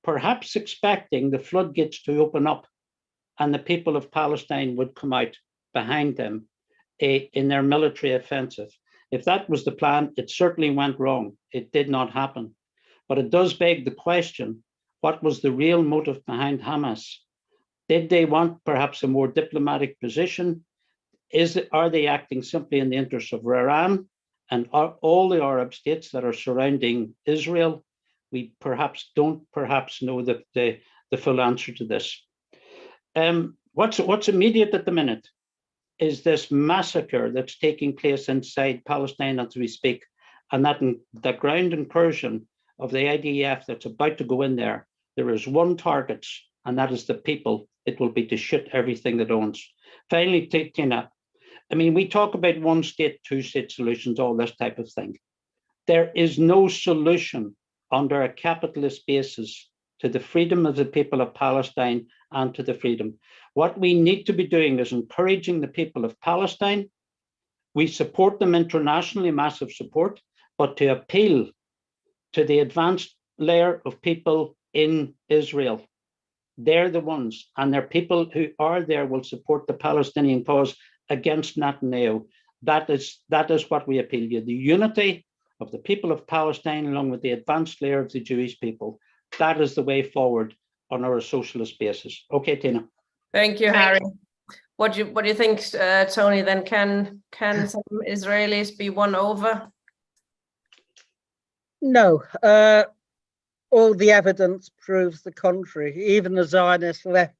[SPEAKER 5] perhaps expecting the floodgates to open up and the people of Palestine would come out behind them in their military offensive. If that was the plan, it certainly went wrong. It did not happen. But it does beg the question, what was the real motive behind Hamas? Did they want perhaps a more diplomatic position? Are they acting simply in the interests of Iran and are all the Arab states that are surrounding Israel? We don't know the full answer to this. What's immediate at the minute is this massacre that's taking place inside Palestine as we speak, and that the ground incursion of the IDF that's about to go in there. There is one target, and that is the people. It will be to shoot everything that owns. Finally, Tina, I mean, we talk about one state, two state solutions, all this type of thing. There is no solution under a capitalist basis to the freedom of the people of Palestine and to the freedom. What we need to be doing is encouraging the people of Palestine. We support them internationally, massive support, but to appeal to the advanced layer of people in Israel. They're the ones, and they're people who are there will support the Palestinian cause against Netanyahu. That is what we appeal to, the unity of the people of Palestine along with the advanced layer of the Jewish people. That is the way forward on our socialist basis. Okay, Tina.
[SPEAKER 1] Thank you, Harry. What do you think, Tony? Then can some Israelis be won over?
[SPEAKER 2] No, all the evidence proves the contrary. Even the Zionist left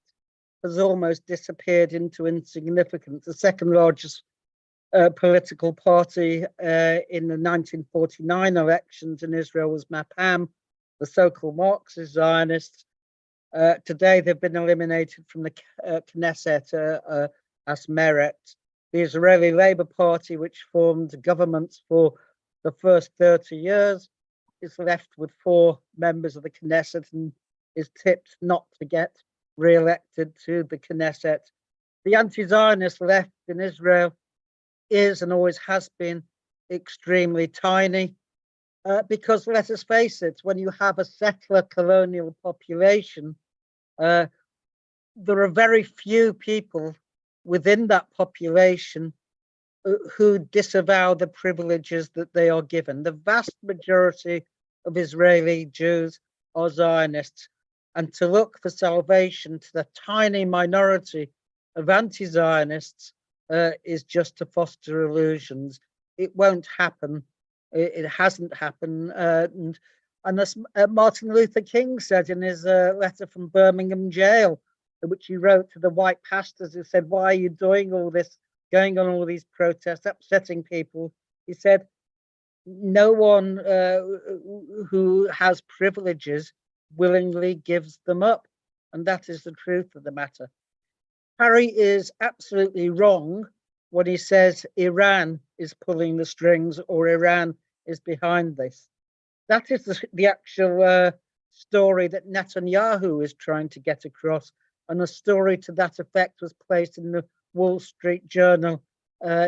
[SPEAKER 2] has almost disappeared into insignificance. The second largest political party in the 1949 elections in Israel was Mapam, the so-called Marxist Zionists. Today they've been eliminated from the Knesset as Meretz. The Israeli Labour Party, which formed governments for the first 30 years, is left with 4 members of the Knesset and is tipped not to get re-elected to the Knesset. The anti-Zionist left in Israel is and always has been extremely tiny because, let us face it, when you have a settler colonial population, there are very few people within that population who disavow the privileges that they are given. The vast majority of Israeli Jews are Zionists, and to look for salvation to the tiny minority of anti-Zionists is just to foster illusions. It won't happen. It hasn't happened. And as Martin Luther King said in his letter from Birmingham jail, which he wrote to the white pastors who said, "Why are you doing all this, going on all these protests, upsetting people?" He said, "No one who has privileges willingly gives them up." And that is the truth of the matter. Harry is absolutely wrong when he says Iran is pulling the strings or Iran is behind this. That is the actual story that Netanyahu is trying to get across. And a story to that effect was placed in the Wall Street Journal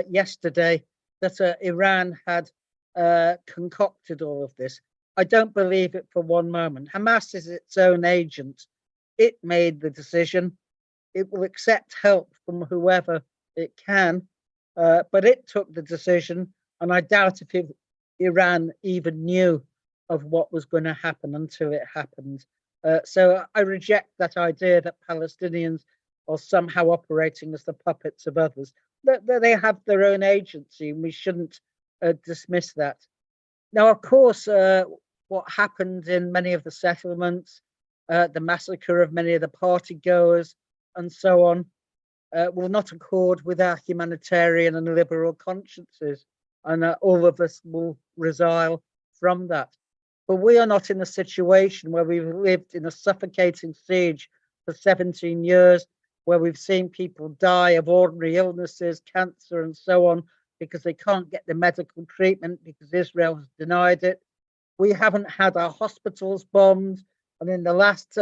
[SPEAKER 2] yesterday, that Iran had concocted all of this. I don't believe it for one moment. Hamas is its own agent. It made the decision. It will accept help from whoever it can, but it took the decision, and I doubt if Iran even knew of what was going to happen until it happened. So I reject that idea that Palestinians are somehow operating as the puppets of others. They have their own agency, and we shouldn't dismiss that. Now, of course, what happened in many of the settlements, the massacre of many of the party goers, and so on, will not accord with our humanitarian and liberal consciences, and all of us will resile from that. But we are not in a situation where we've lived in a suffocating siege for 17 years, where we've seen people die of ordinary illnesses, cancer, and so on, because they can't get the medical treatment because Israel has denied it. We haven't had our hospitals bombed. And in the last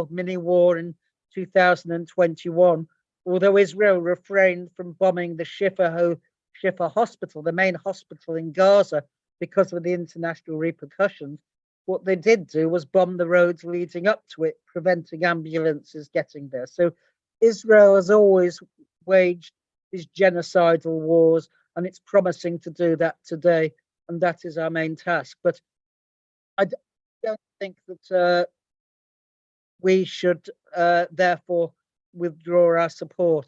[SPEAKER 2] mini war in 2021, although Israel refrained from bombing the Shifa hospital, the main hospital in Gaza, because of the international repercussions, what they did do was bomb the roads leading up to it, preventing ambulances getting there. So Israel has always waged these genocidal wars, and it's promising to do that today, and that is our main task. But I don't think that we should therefore withdraw our support.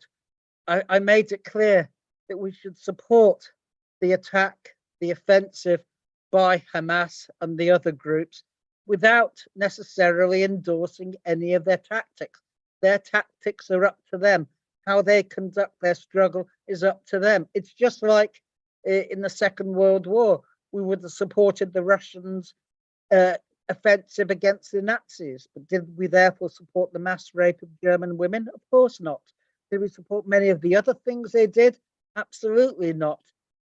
[SPEAKER 2] I made it clear that we should support the attack, the offensive by Hamas and the other groups without necessarily endorsing any of their tactics. Their tactics are up to them. How they conduct their struggle is up to them. It's just like in the Second World War, we would have supported the Russians' offensive against the Nazis, but did we therefore support the mass rape of German women? Of course not. Did we support many of the other things they did? Absolutely not.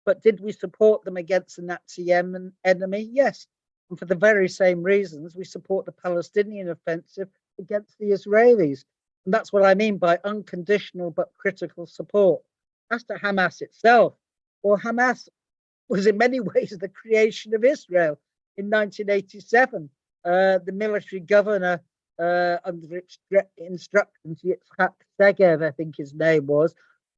[SPEAKER 2] But did we support them against the Nazi enemy? Yes. And for the very same reasons, we support the Palestinian offensive against the Israelis. And that's what I mean by unconditional but critical support. As to Hamas itself, well, Hamas was in many ways the creation of Israel in 1987. The military governor, under instructions, Yitzhak Segev, I think his name was,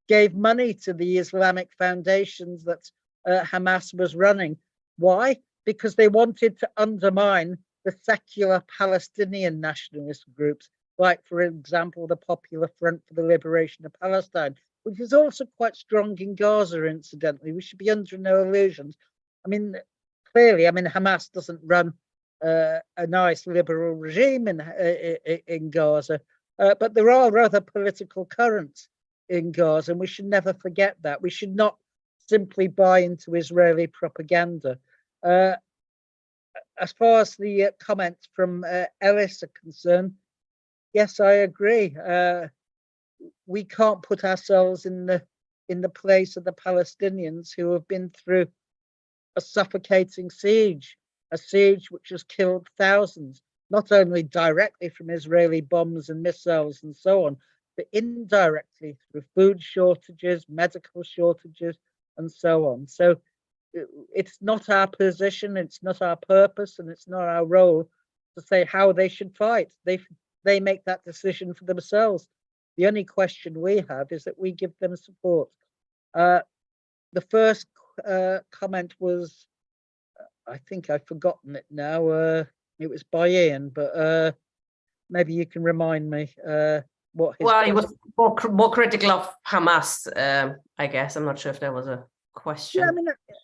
[SPEAKER 2] gave money to the Islamic foundations that Hamas was running. Why? Because they wanted to undermine the secular Palestinian nationalist groups, like, for example, the Popular Front for the Liberation of Palestine, which is also quite strong in Gaza, incidentally. We should be under no illusions. I mean, clearly, Hamas doesn't run a nice liberal regime in Gaza, but there are other political currents in Gaza, and we should never forget that. We should not simply buy into Israeli propaganda. As far as the comments from Ellis are concerned, yes, I agree. We can't put ourselves in the place of the Palestinians who have been through a suffocating siege, a siege which has killed thousands, not only directly from Israeli bombs and missiles and so on, but indirectly through food shortages, medical shortages, and so on. So it's not our position, it's not our purpose, and it's not our role to say how they should fight. They make that decision for themselves. The only question we have is that we give them support. The first comment was, I think I've forgotten it now. It was by Ian, but maybe you can remind me what his.
[SPEAKER 1] Well, he was more critical of Hamas, I guess. I'm not sure if there was a question.
[SPEAKER 2] Yeah,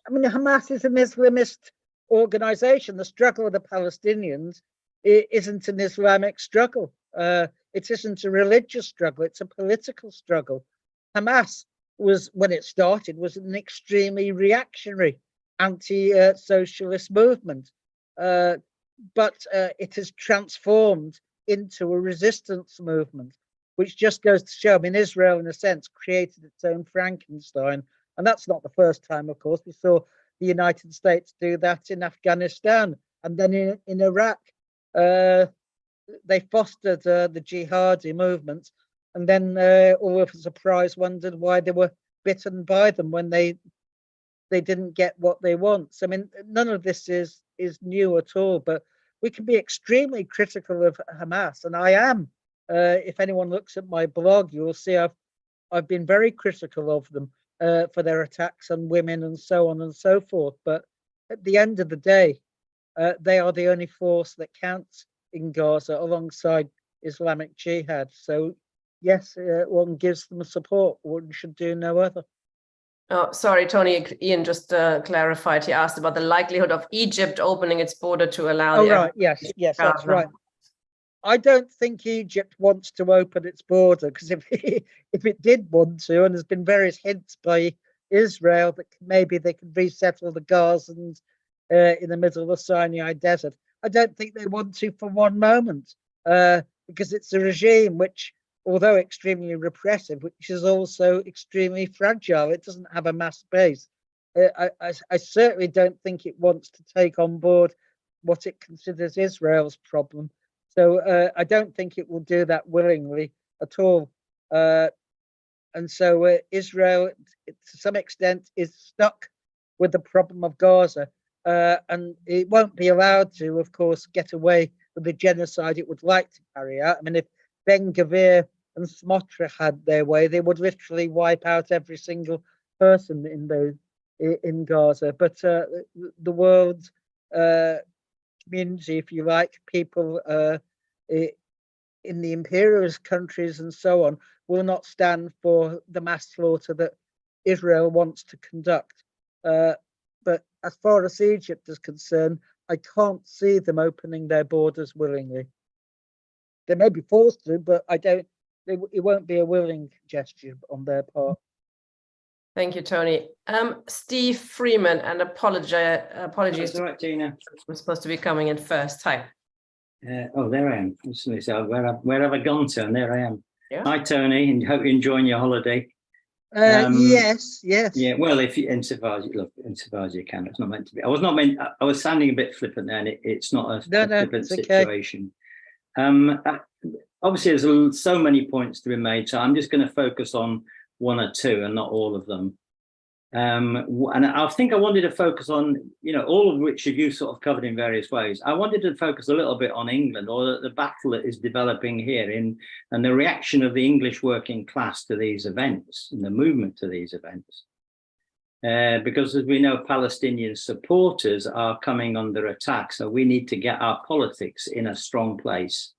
[SPEAKER 2] I mean, Hamas is an Islamist organization. The struggle of the Palestinians isn't an Islamic struggle. It isn't a religious struggle. It's a political struggle. Hamas was, when it started, was an extremely reactionary anti-socialist movement, but it has transformed into a resistance movement, which just goes to show, I mean, Israel, in a sense, created its own Frankenstein. And that's not the first time, of course. We saw the United States do that in Afghanistan. And then in Iraq, they fostered the jihadi movement. And then all of a surprise wondered why they were bitten by them when they didn't get what they want. So, I mean, none of this is is new at all, but we can be extremely critical of Hamas, and I am. If anyone looks at my blog, you will see I've been very critical of them for their attacks on women and so on and so forth. But at the end of the day, they are the only force that counts in Gaza alongside Islamic Jihad. So yes, one gives them support. One should do no other.
[SPEAKER 1] Oh, sorry, Tony. Ian just clarified. He asked about the likelihood of Egypt opening its border to allow.
[SPEAKER 2] Oh, right. Yes, that's right. I don't think Egypt wants to open its border, because if it did want to, and there's been various hints by Israel that maybe they could resettle the Gazans in the middle of the Sinai Desert, I don't think they want to for one moment, because it's a regime which, although extremely repressive, which is also extremely fragile. It doesn't have a mass base. I certainly don't think it wants to take on board what it considers Israel's problem. So I don't think it will do that willingly at all. And so Israel, to some extent, is stuck with the problem of Gaza. And it won't be allowed to, of course, get away with the genocide it would like to carry out. I mean, if Ben Gvir and Smotrich had their way, they would literally wipe out every single person in Gaza. But the world community, if you like, people in the imperialist countries and so on, will not stand for the mass slaughter that Israel wants to conduct. But as far as Egypt is concerned, I can't see them opening their borders willingly. They may be forced to, but it won't be a willing gesture on their part.
[SPEAKER 1] Thank you, Tony. Steve Freeman, and apologies.
[SPEAKER 7] That's all right, Tina.
[SPEAKER 1] I'm supposed to be coming in first. Hi.
[SPEAKER 7] Oh, there I am. So where have I gone to? And there I am.
[SPEAKER 1] Yeah.
[SPEAKER 7] Hi, Tony, and hope you're enjoying your holiday.
[SPEAKER 2] Yes.
[SPEAKER 7] Yeah. Well, if you insofar as you can, it's not meant to be. I was sounding a bit flippant there, and it's not a flippant situation. Okay. Obviously, there's so many points to be made, so I'm just going to focus on one or two and not all of them. And I think I wanted to focus on, all of which you sort of covered in various ways. I wanted to focus a little bit on England, or the battle that is developing here and the reaction of the English working class to these events and the movement to these events. Because as we know, Palestinian supporters are coming under attack. So we need to get our politics in a strong place.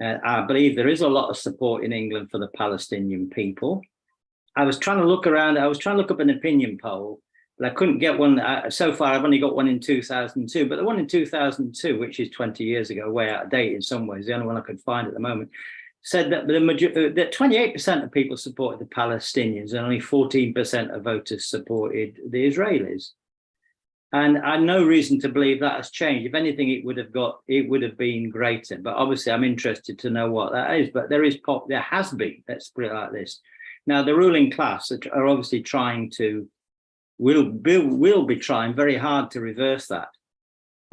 [SPEAKER 7] I believe there is a lot of support in England for the Palestinian people. I was trying to look around. I was trying to look up an opinion poll, but I couldn't get one. So far, I've only got one in 2002. But the one in 2002, which is 20 years ago, way out of date in some ways, the only one I could find at the moment, said that that 28% of people supported the Palestinians and only 14% of voters supported the Israelis. And I have no reason to believe that has changed. If anything, it would have been greater. But obviously, I'm interested to know what that is. But there has been. Let's put it like this. Now, the ruling class are obviously will be trying very hard to reverse that.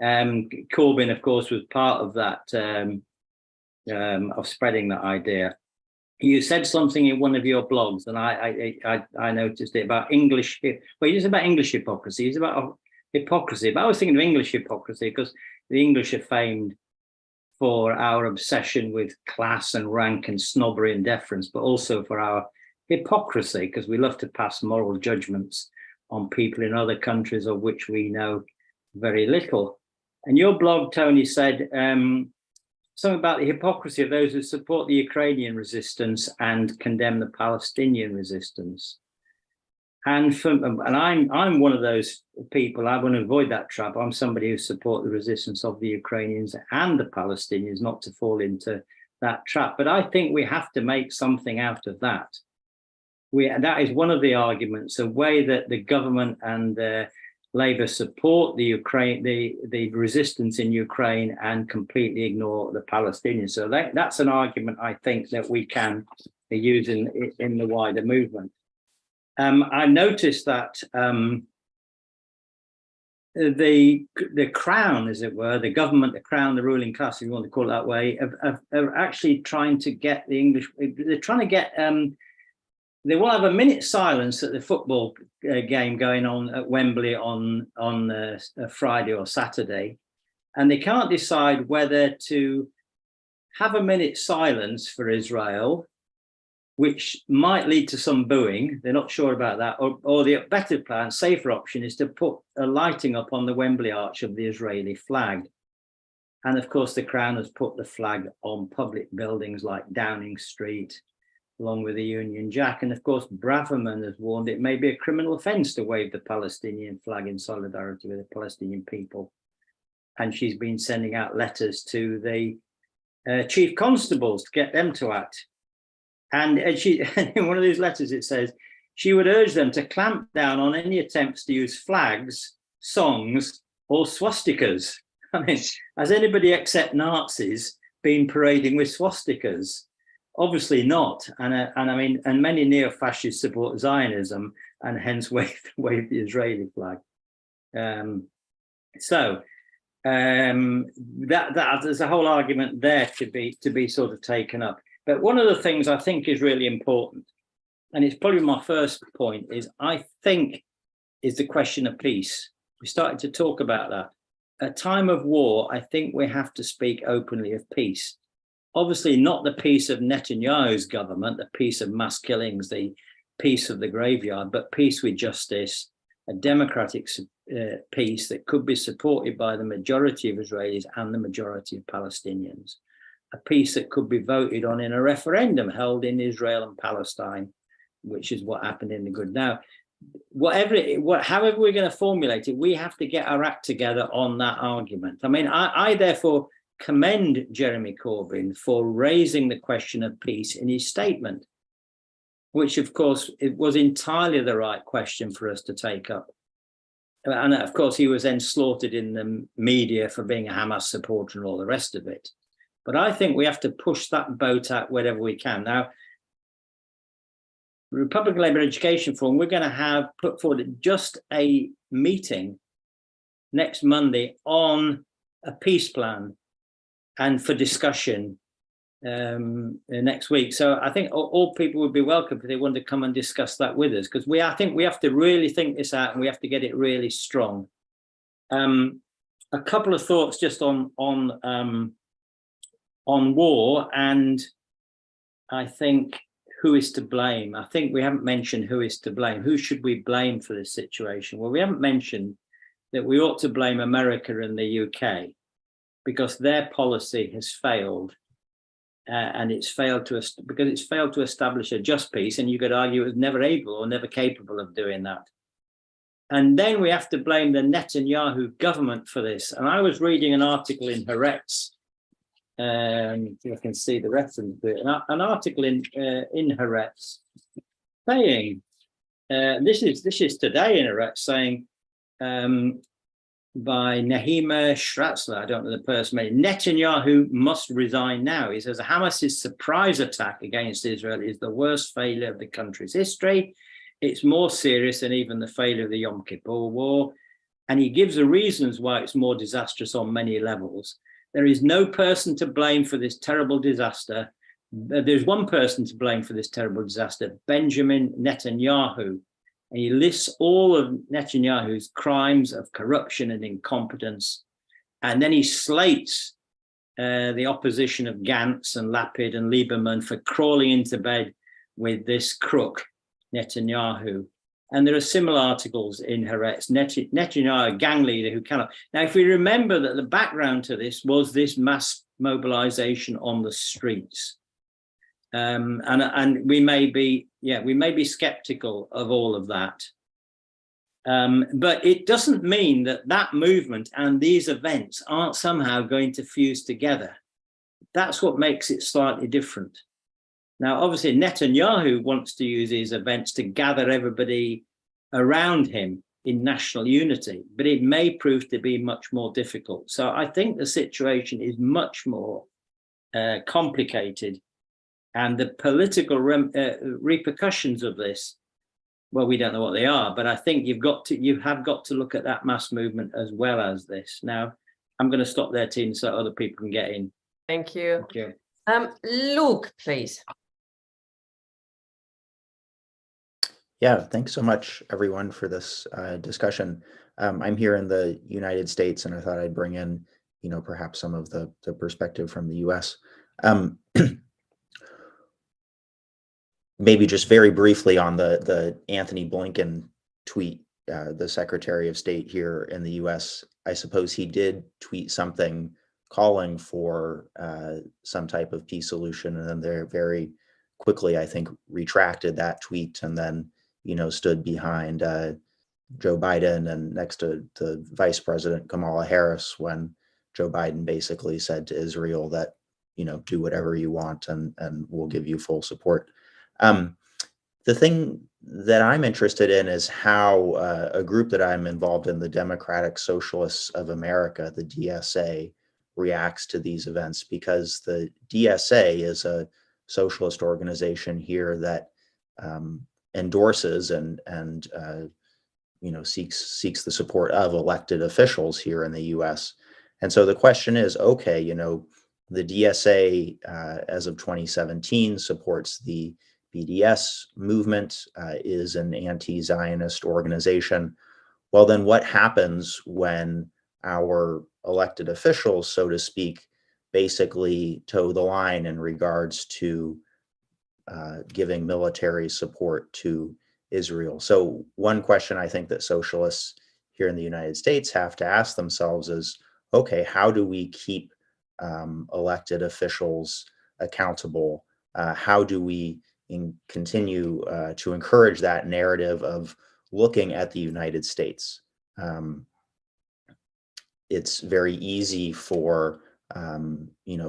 [SPEAKER 7] Corbyn, of course, was part of that, of spreading that idea. You said something in one of your blogs, and I noticed it about English. Well, it's about English hypocrisy. It's about hypocrisy. But I was thinking of English hypocrisy because the English are famed for our obsession with class and rank and snobbery and deference, but also for our hypocrisy, because we love to pass moral judgments on people in other countries of which we know very little. And your blog, Tony, said something about the hypocrisy of those who support the Ukrainian resistance and condemn the Palestinian resistance. And I'm one of those people. I want to avoid that trap. I'm somebody who supports the resistance of the Ukrainians and the Palestinians, not to fall into that trap. But I think we have to make something out of that. That is one of the arguments, a way that the government and Labour support the resistance in Ukraine and completely ignore the Palestinians. So that's an argument I think that we can use in the wider movement. I noticed that the crown, as it were, the government, the crown, the ruling class, if you want to call it that way, are actually trying to get the English. They're trying to get they will have a minute's silence at the football game going on at Wembley on Friday or Saturday, and they can't decide whether to have a minute's silence for Israel, which might lead to some booing. They're not sure about that. Or the better plan, safer option, is to put a lighting up on the Wembley arch of the Israeli flag. And of course, the Crown has put the flag on public buildings like Downing Street, along with the Union Jack. And of course, Braverman has warned it may be a criminal offence to wave the Palestinian flag in solidarity with the Palestinian people. And she's been sending out letters to the chief constables to get them to act. And in one of these letters, it says she would urge them to clamp down on any attempts to use flags, songs, or swastikas. I mean, has anybody except Nazis been parading with swastikas? Obviously not. And I mean, and many neo-fascists support Zionism and hence wave the Israeli flag. There's a whole argument there to be sort of taken up. But one of the things I think is really important, and it's probably my first point, is I think is the question of peace. We started to talk about that. At a time of war, I think we have to speak openly of peace. Obviously not the peace of Netanyahu's government, the peace of mass killings, the peace of the graveyard, but peace with justice, a democratic peace that could be supported by the majority of Israelis and the majority of Palestinians. A peace that could be voted on in a referendum held in Israel and Palestine, which is what happened in the Good. Now, however we're going to formulate it, we have to get our act together on that argument. I mean, I therefore commend Jeremy Corbyn for raising the question of peace in his statement, which of course it was entirely the right question for us to take up. And of course, he was then slaughtered in the media for being a Hamas supporter and all the rest of it. But I think we have to push that boat out wherever we can. Now, Republican Labour Education Forum, we're going to put forward just a meeting next Monday on a peace plan and for discussion next week. So I think all people would be welcome if they want to come and discuss that with us, because I think we have to really think this out and we have to get it really strong. A couple of thoughts just on war, and I think who is to blame. I think we haven't mentioned who is to blame. Who should we blame for this situation? Well, we haven't mentioned that we ought to blame America and the UK because their policy has failed. And it's failed to establish a just peace, and you could argue it was never able or never capable of doing that. And then we have to blame the Netanyahu government for this. And I was reading an article in Haaretz, if I can see the reference to it, an article in Haaretz saying, this is today in Haaretz, saying by Nehima Shratzler, I don't know the person, Netanyahu must resign now. He says Hamas's surprise attack against Israel is the worst failure of the country's history. It's more serious than even the failure of the Yom Kippur War. And he gives the reasons why it's more disastrous on many levels. There is no person to blame for this terrible disaster. There's one person to blame for this terrible disaster, Benjamin Netanyahu. And he lists all of Netanyahu's crimes of corruption and incompetence. And then he slates the opposition of Gantz and Lapid and Lieberman for crawling into bed with this crook, Netanyahu. And there are similar articles in Haaretz. Netanyahu, a gang leader who cannot. Now, if we remember that the background to this was this mass mobilization on the streets. And we may be skeptical of all of that. But it doesn't mean that movement and these events aren't somehow going to fuse together. That's what makes it slightly different. Now, obviously, Netanyahu wants to use these events to gather everybody around him in national unity, but it may prove to be much more difficult. So I think the situation is much more complicated, and the political repercussions of this, well, we don't know what they are, but I think you have got to look at that mass movement as well as this. Now, I'm going to stop there, Tina, so other people can get in.
[SPEAKER 1] Thank you.
[SPEAKER 7] Thank you.
[SPEAKER 1] Luke, please.
[SPEAKER 8] Yeah, thanks so much, everyone, for this discussion. I'm here in the United States, and I thought I'd bring in, perhaps some of the perspective from the U.S. Maybe just very briefly on the Anthony Blinken tweet, the Secretary of State here in the U.S. I suppose he did tweet something calling for some type of peace solution, and then they're very quickly, I think, retracted that tweet and then, stood behind Joe Biden and next to the Vice President Kamala Harris when Joe Biden basically said to Israel that, do whatever you want and we'll give you full support. The thing that I'm interested in is how a group that I'm involved in, the Democratic Socialists of America, the DSA, reacts to these events, because the DSA is a socialist organization here that endorses and seeks the support of elected officials here in the U.S. And so the question is, okay, the DSA as of 2017 supports the BDS movement, is an anti-Zionist organization. Well, then what happens when our elected officials, so to speak, basically toe the line in regards to giving military support to Israel? So one question I think that socialists here in the United States have to ask themselves is, okay, how do we keep elected officials accountable? How do we continue to encourage that narrative of looking at the United States? It's very easy for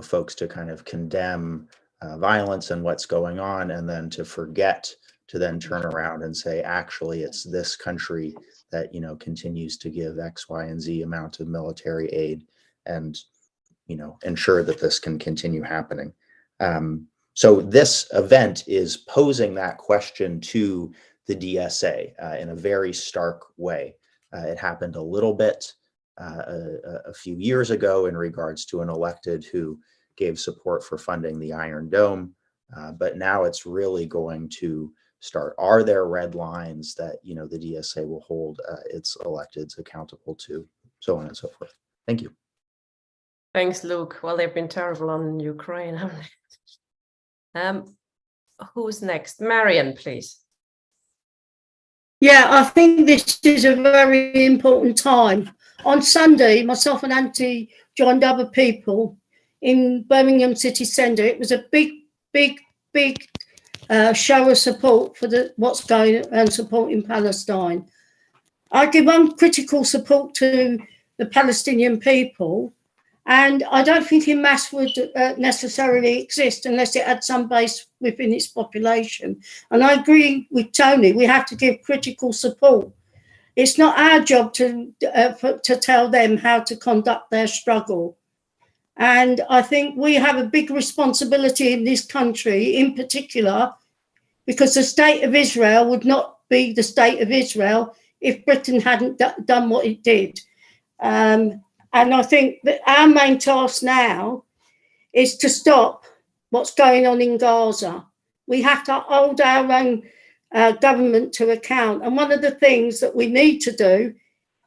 [SPEAKER 8] folks to kind of condemn violence and what's going on, and then to forget to then turn around and say, actually, it's this country that continues to give X, Y, and Z amount of military aid, and ensure that this can continue happening. So this event is posing that question to the DSA in a very stark way. It happened a little bit a few years ago in regards to an elected who gave support for funding the Iron Dome, but now it's really going to start. Are there red lines that the DSA will hold its electeds accountable to, so on and so forth? Thank you.
[SPEAKER 1] Thanks, Luke. Well, they've been terrible on Ukraine, haven't they? Who's next? Marion, please.
[SPEAKER 9] Yeah, I think this is a very important time. On Sunday, myself and Auntie joined other people in Birmingham City Centre. It was a big show of support for what's going and supporting Palestine. I give uncritical support to the Palestinian people, and I don't think en masse would necessarily exist unless it had some base within its population. And I agree with Tony, we have to give critical support. It's not our job to tell them how to conduct their struggle. And I think we have a big responsibility in this country, in particular, because the state of Israel would not be the state of Israel if Britain hadn't done what it did. And I think that our main task now is to stop what's going on in Gaza. We have to hold our own government to account. And one of the things that we need to do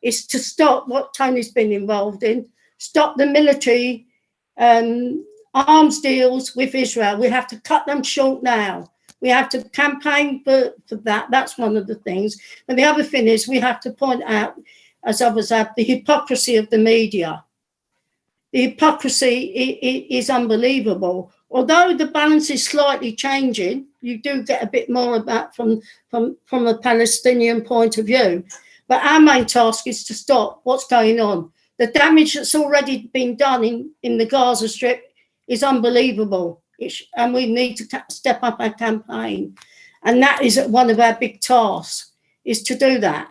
[SPEAKER 9] is to stop what Tony's been involved in, stop the military arms deals with Israel. We have to cut them short now. We have to campaign for that. That's one of the things. And the other thing is we have to point out, as others have, the hypocrisy of the media. The hypocrisy is unbelievable. Although the balance is slightly changing, you do get a bit more of that from a Palestinian point of view. But our main task is to stop what's going on. The damage that's already been done in the Gaza Strip is unbelievable. And we need to step up our campaign. And that is one of our big tasks, is to do that.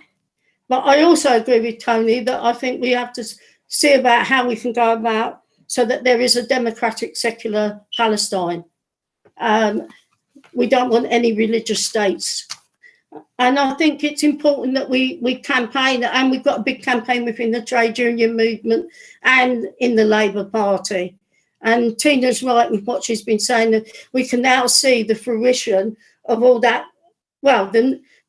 [SPEAKER 9] But I also agree with Tony that I think we have to see about how we can go about so that there is a democratic, secular Palestine. We don't want any religious states. And I think it's important that we campaign, and we've got a big campaign within the trade union movement and in the Labour Party. And Tina's right with what she's been saying, that we can now see the fruition of all that. Well,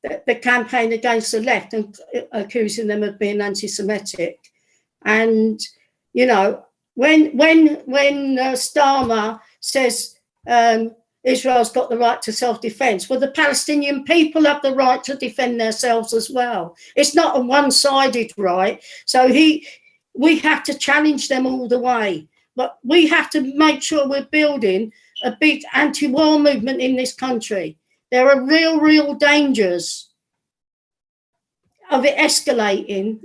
[SPEAKER 9] the campaign against the left and accusing them of being anti-Semitic. And, you know, when Starmer says Israel's got the right to self-defense, well, the Palestinian people have the right to defend themselves as well. It's not a one-sided right. So we have to challenge them all the way. But we have to make sure we're building a big anti-war movement in this country. There are real dangers of it escalating,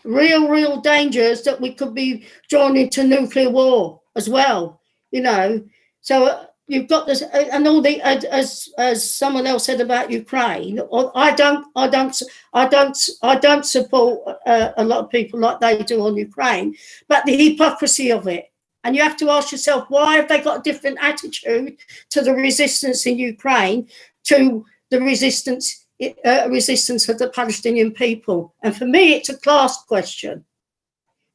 [SPEAKER 9] real dangers that we could be drawn into nuclear war as well, you know. So you've got this, and all the, as someone else said about Ukraine, I don't support a lot of people like they do on Ukraine, but the hypocrisy of it. And you have to ask yourself, why have they got a different attitude to the resistance in Ukraine, to the resistance of the Palestinian people? And for me, it's a class question.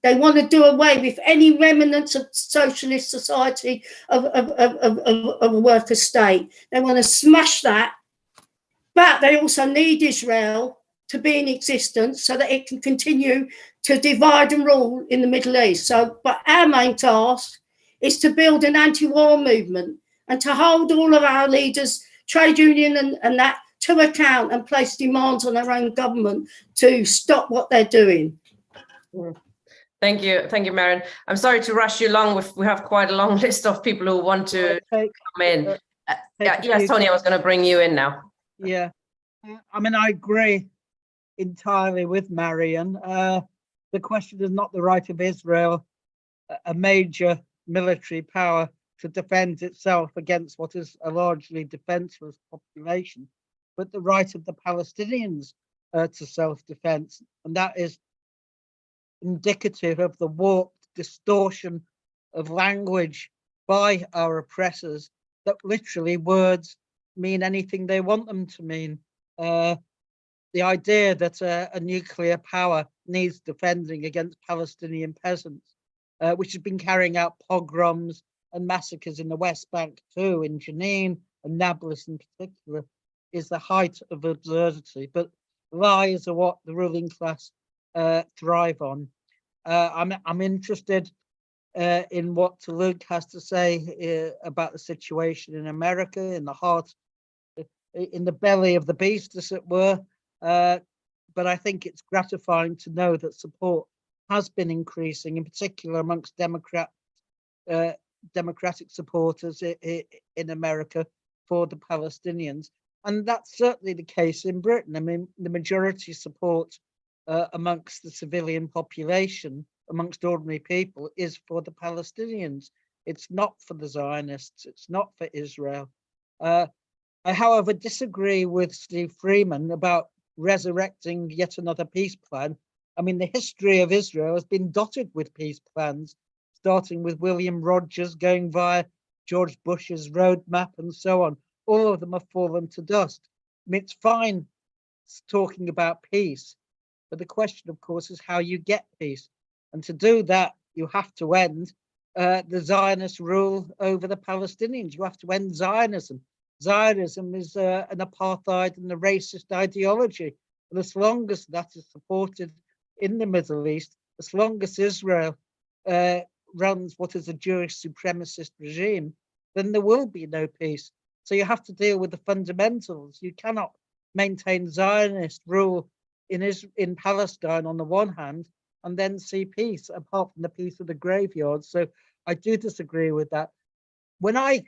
[SPEAKER 9] They want to do away with any remnants of socialist society, of a worker state. They want to smash that, but they also need Israel to be in existence so that it can continue to divide and rule in the Middle East. So, but our main task is to build an anti-war movement and to hold all of our leaders, trade union and that, to account and place demands on their own government to stop what they're doing.
[SPEAKER 1] Thank you, Marion. I'm sorry to rush you along. We have quite a long list of people who want to come in. Yes, Tony, I was going to bring you in now.
[SPEAKER 2] Yeah, I mean, I agree entirely with Marion. The question is not the right of Israel, a major military power, to defend itself against what is a largely defenseless population, but the right of the Palestinians to self-defense. And that is indicative of the warped distortion of language by our oppressors, that literally words mean anything they want them to mean. The idea that a nuclear power needs defending against Palestinian peasants, which has been carrying out pogroms and massacres in the West Bank too, in Jenin and Nablus in particular, is the height of absurdity. But lies are what the ruling class thrive on. I'm interested in what Luke has to say about the situation in America, in the heart, in the belly of the beast, as it were. But I think it's gratifying to know that support has been increasing, in particular amongst democratic supporters in America for the Palestinians. And that's certainly the case in Britain. I mean, the majority support amongst the civilian population, amongst ordinary people, is for the Palestinians. It's not for the Zionists. It's not for Israel. I, however, disagree with Steve Freeman about resurrecting yet another peace plan. I mean, the history of Israel has been dotted with peace plans, starting with William Rogers, going via George Bush's roadmap and so on. All of them have fallen to dust. I mean, it's fine talking about peace, but the question, of course, is how you get peace. And to do that, you have to end the Zionist rule over the Palestinians. You have to end Zionism. Zionism is an apartheid and a racist ideology. And as long as that is supported in the Middle East, as long as Israel runs what is a Jewish supremacist regime, then there will be no peace. So you have to deal with the fundamentals. You cannot maintain Zionist rule in Palestine on the one hand, and then see peace, apart from the peace of the graveyards. So I do disagree with that. When I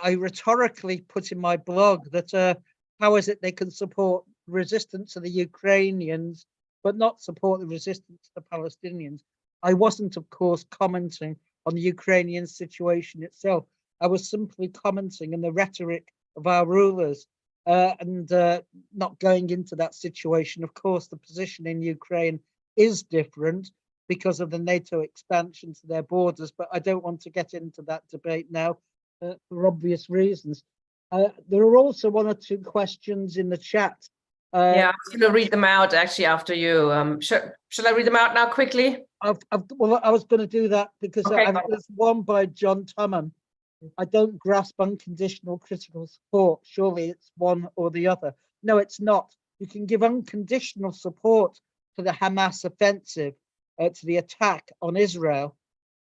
[SPEAKER 2] rhetorically put in my blog that how is it they can support resistance of the Ukrainians but not support the resistance of the Palestinians, I wasn't, of course, commenting on the Ukrainian situation itself. I was simply commenting on the rhetoric of our rulers and not going into that situation. Of course, the position in Ukraine is different because of the NATO expansion to their borders, but I don't want to get into that debate now for obvious reasons. There are also one or two questions in the chat.
[SPEAKER 1] Yeah, I'm going to read them out actually after you. Should I read them out now quickly?
[SPEAKER 2] Well, I was going to do that because
[SPEAKER 1] okay,
[SPEAKER 2] there's one by John Tumman, I don't grasp unconditional critical support. Surely it's one or the other. No, it's not. You can give unconditional support to the Hamas offensive, to the attack on Israel.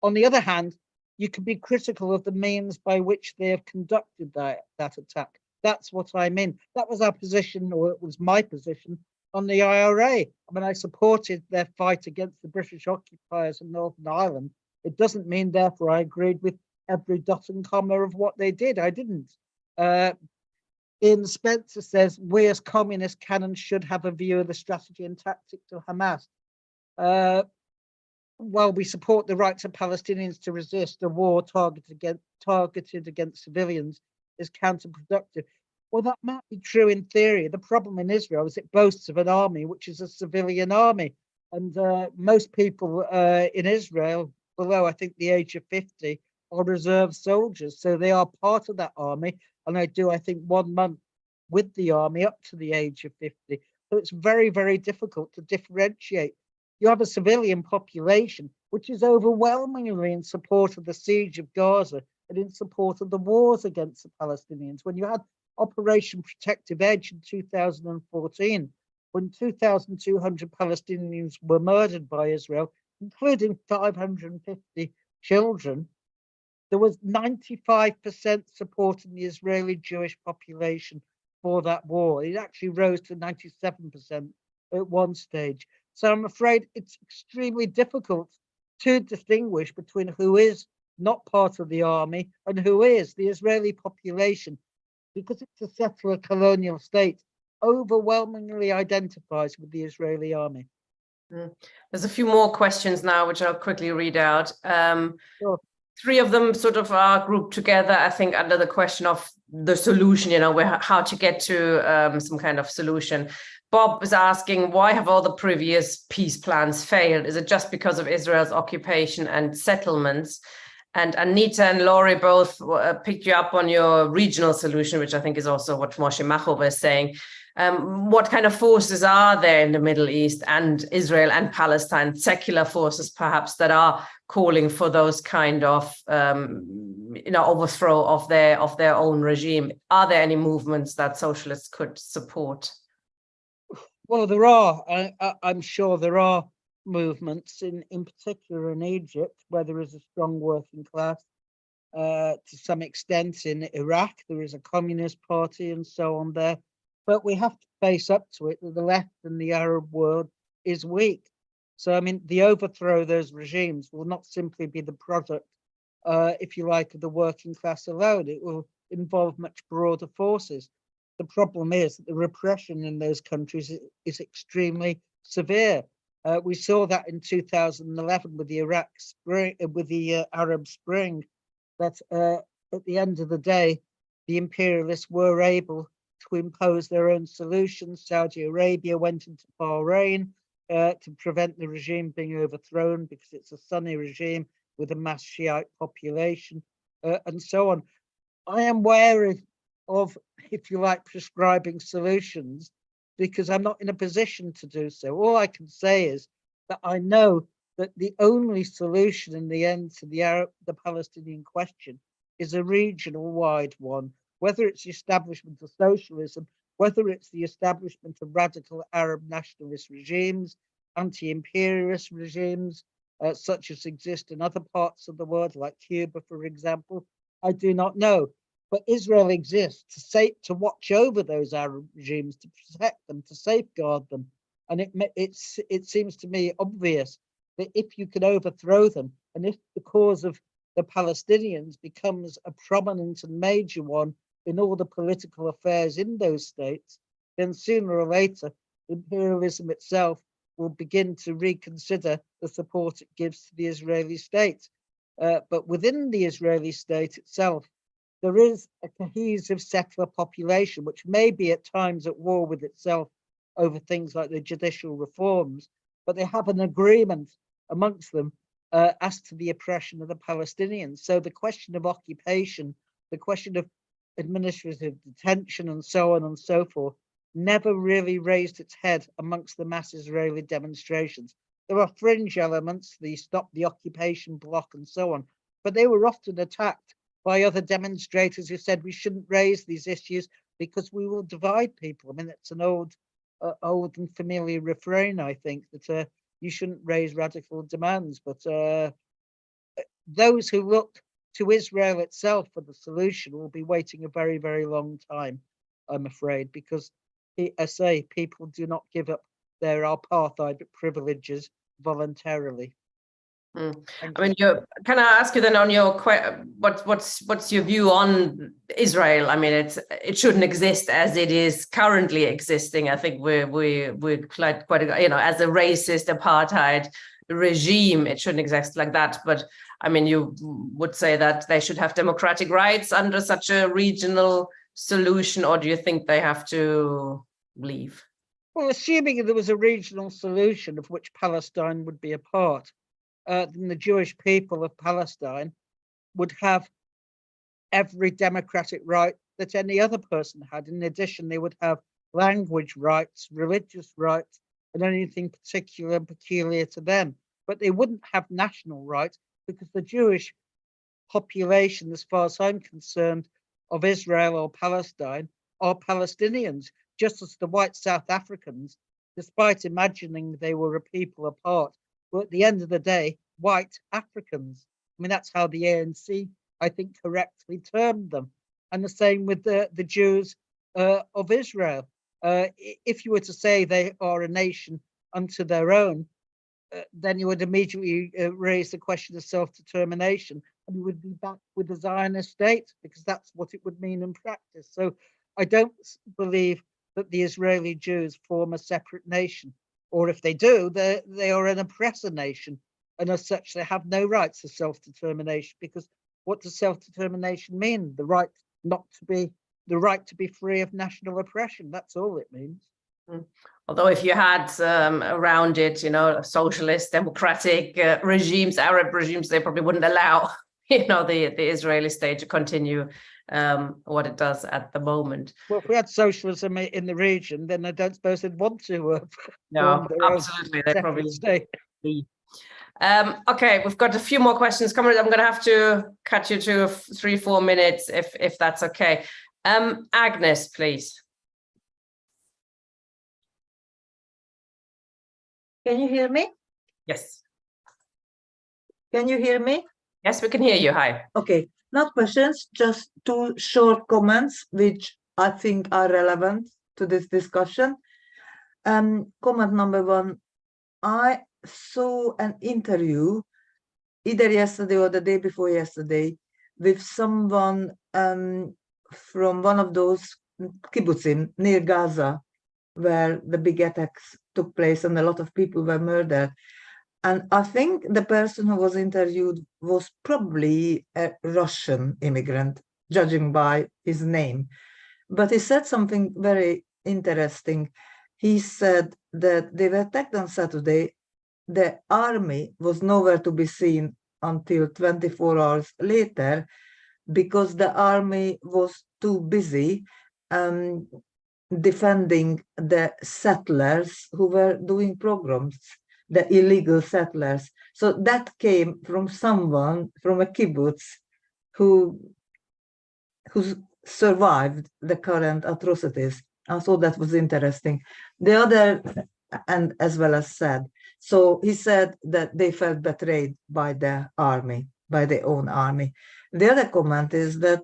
[SPEAKER 2] On the other hand, you can be critical of the means by which they have conducted that attack. That's what I mean. That was our position, or it was my position, on the IRA. I mean, I supported their fight against the British occupiers in Northern Ireland. It doesn't mean, therefore, I agreed with every dot and comma of what they did. I didn't. Ian Spencer says, we as communists can and should have a view of the strategy and tactics of Hamas. While we support the rights of Palestinians to resist, a war targeted against civilians is counterproductive. Well, that might be true in theory. The problem in Israel is it boasts of an army, which is a civilian army. And most people in Israel, below, I think, the age of 50, are reserve soldiers. So they are part of that army. And I think, 1 month with the army up to the age of 50. So it's very, very difficult to differentiate. You have a civilian population, which is overwhelmingly in support of the siege of Gaza and in support of the wars against the Palestinians. When you had Operation Protective Edge in 2014, when 2,200 Palestinians were murdered by Israel, including 550 children, there was 95% support in the Israeli Jewish population for that war. It actually rose to 97% at one stage. So I'm afraid it's extremely difficult to distinguish between who is not part of the army and who is. The Israeli population, because it's a settler colonial state, overwhelmingly identifies with the Israeli army.
[SPEAKER 1] There's a few more questions now, which I'll quickly read out.
[SPEAKER 2] Sure.
[SPEAKER 1] 3 of them sort of are grouped together, I think, under the question of the solution, how to get to some kind of solution. Bob is asking, why have all the previous peace plans failed? Is it just because of Israel's occupation and settlements? And Anita and Laurie both picked you up on your regional solution, which I think is also what Moshe Machova is saying. What kind of forces are there in the Middle East and Israel and Palestine, secular forces perhaps, that are calling for those kind of overthrow of their own regime? Are there any movements that socialists could support?
[SPEAKER 2] Well, there are. I'm sure there are movements, in particular in Egypt, where there is a strong working class. To some extent in Iraq, there is a communist party and so on there. But we have to face up to it that the left in the Arab world is weak. So, I mean, the overthrow of those regimes will not simply be the product, if you like, of the working class alone. It will involve much broader forces. The problem is that the repression in those countries is extremely severe. We saw that in 2011 with the Arab Spring, that at the end of the day, the imperialists were able to impose their own solutions. Saudi Arabia went into Bahrain to prevent the regime being overthrown because it's a Sunni regime with a mass Shiite population, and so on. I am wary of, if you like, prescribing solutions because I'm not in a position to do so. All I can say is that I know that the only solution in the end to the Palestinian question is a regional wide one, whether it's the establishment of socialism, whether it's the establishment of radical Arab nationalist regimes, anti-imperialist regimes, such as exist in other parts of the world, like Cuba, for example. I do not know. But Israel exists to watch over those Arab regimes, to protect them, to safeguard them. And it seems to me obvious that if you can overthrow them, and if the cause of the Palestinians becomes a prominent and major one in all the political affairs in those states, then sooner or later, imperialism itself will begin to reconsider the support it gives to the Israeli state. But within the Israeli state itself, there is a cohesive settler population, which may be at times at war with itself over things like the judicial reforms, but they have an agreement amongst them as to the oppression of the Palestinians. So the question of occupation, the question of administrative detention and so on and so forth, never really raised its head amongst the mass Israeli demonstrations. There are fringe elements, the Stop the Occupation bloc and so on, but they were often attacked by other demonstrators who said we shouldn't raise these issues because we will divide people. I mean, it's an old and familiar refrain, I think, that you shouldn't raise radical demands. But those who look to Israel itself for the solution will be waiting a very, very long time, I'm afraid, because I say people do not give up their apartheid privileges voluntarily.
[SPEAKER 1] I mean, can I ask you then on your what's your view on Israel? I mean, it shouldn't exist as it is currently existing. I think we're quite as a racist apartheid regime, it shouldn't exist like that. But I mean, you would say that they should have democratic rights under such a regional solution, or do you think they have to leave?
[SPEAKER 2] Well, assuming there was a regional solution of which Palestine would be a part, then the Jewish people of Palestine would have every democratic right that any other person had. In addition, they would have language rights, religious rights, and anything particular and peculiar to them. But they wouldn't have national rights because the Jewish population, as far as I'm concerned, of Israel or Palestine are Palestinians, just as the white South Africans, despite imagining they were a people apart, were at the end of the day, white Africans. I mean, that's how the ANC, I think, correctly termed them. And the same with the Jews of Israel. If you were to say they are a nation unto their own, then you would immediately raise the question of self-determination, and you would be back with the Zionist state, because that's what it would mean in practice. So I don't believe that the Israeli Jews form a separate nation, or if they do, they are an oppressor nation, and as such they have no rights to self-determination, because what does self-determination mean? The right to be free of national oppression. That's all it means.
[SPEAKER 1] Although if you had around it, socialist, democratic regimes, Arab regimes, they probably wouldn't allow, the Israeli state to continue what it does at the moment.
[SPEAKER 2] Well, if we had socialism in the region, then I don't suppose they'd want to.
[SPEAKER 1] No, absolutely. They probably
[SPEAKER 2] stay.
[SPEAKER 1] Okay, we've got a few more questions coming. I'm going to have to cut you to 3-4 minutes if that's okay. Agnes, please.
[SPEAKER 10] Can you hear me?
[SPEAKER 1] Yes.
[SPEAKER 10] Can you hear me?
[SPEAKER 1] Yes, we can hear you. Hi.
[SPEAKER 10] Okay, not questions, just 2 short comments, which I think are relevant to this discussion. Comment number 1, I saw an interview either yesterday or the day before yesterday with someone from one of those kibbutzim near Gaza, where the big attacks took place and a lot of people were murdered. And I think the person who was interviewed was probably a Russian immigrant, judging by his name. But he said something very interesting. He said that they were attacked on Saturday. The army was nowhere to be seen until 24 hours later, because the army was too busy defending the settlers who were doing pogroms, the illegal settlers. So that came from someone from a kibbutz who survived the current atrocities. I thought that was interesting. The other, and as well as sad. So he said that they felt betrayed by the army, by their own army. The other comment is that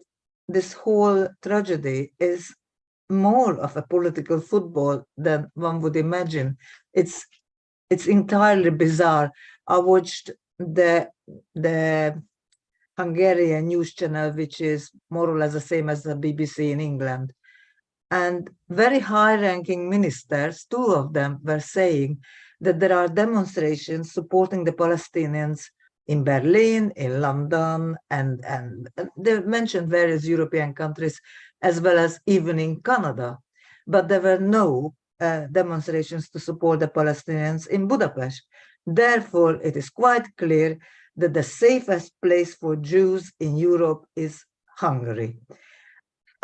[SPEAKER 10] this whole tragedy is more of a political football than one would imagine. It's entirely bizarre. I watched the Hungarian news channel, which is more or less the same as the BBC in England. And very high-ranking ministers, 2 of them, were saying that there are demonstrations supporting the Palestinians in Berlin, in London, and they mentioned various European countries, as well as even in Canada. But there were no demonstrations to support the Palestinians in Budapest. Therefore, it is quite clear that the safest place for Jews in Europe is Hungary.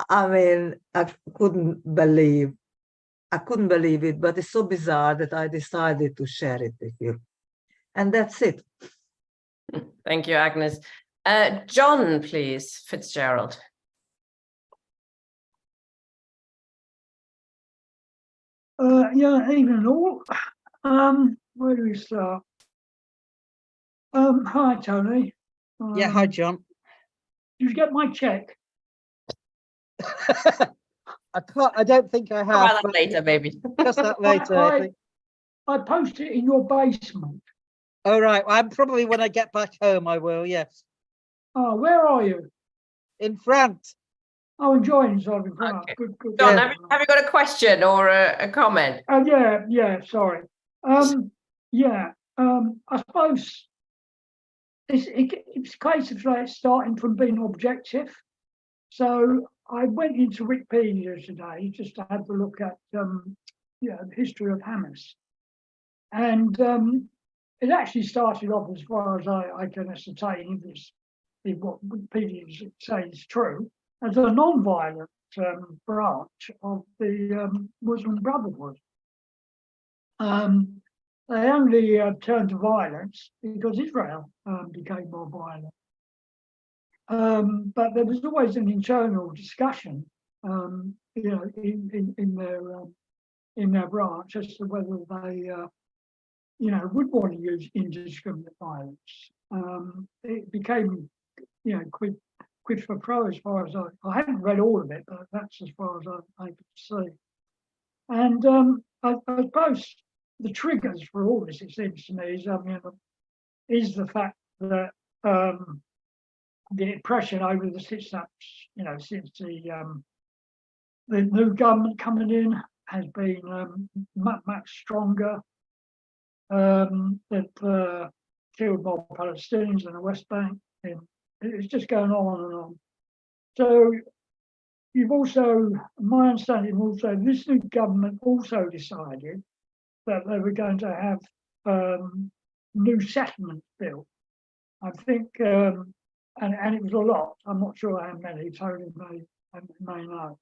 [SPEAKER 10] I mean, I couldn't believe it, but it's so bizarre that I decided to share it with you. And that's it.
[SPEAKER 1] Thank you, Agnes. John, please, Fitzgerald.
[SPEAKER 11] Yeah, evening all. Where do we start? Hi, Tony.
[SPEAKER 2] Yeah, hi, John.
[SPEAKER 11] Did you get my check?
[SPEAKER 2] I don't think I have.
[SPEAKER 1] About that later, maybe.
[SPEAKER 2] Just that later, I think.
[SPEAKER 11] I posted it in your basement.
[SPEAKER 2] Oh, right. Well, I'm probably when I get back home, I will, yes.
[SPEAKER 11] Oh, where are you?
[SPEAKER 2] In France.
[SPEAKER 11] Oh, enjoying yourself in France.
[SPEAKER 1] Okay.
[SPEAKER 11] Good, good.
[SPEAKER 1] John,
[SPEAKER 11] Yeah.
[SPEAKER 1] have you got a question or a comment?
[SPEAKER 11] Yeah, sorry. I suppose it's a case of like starting from being objective. So I went into Wikipedia today just to have a look at the history of Hamas. And it actually started off, as far as I can ascertain, if what Wikipedia says is true, as a non-violent branch of the Muslim Brotherhood. They only turned to violence because Israel became more violent. But there was always an internal discussion, in their branch as to whether they, would want to use indiscriminate violence. It became, quid for pro as far as I haven't read all of it, but that's as far as I could see. And I suppose the triggers for all this, it seems to me, is the fact that the oppression over the sit-ups, since the new government coming in has been much stronger. That killed more Palestinians in the West Bank, and it's just going on and on. So you've also, my understanding also, this new government also decided that they were going to have new settlements built. I think, and it was a lot. I'm not sure how many. Tony may know,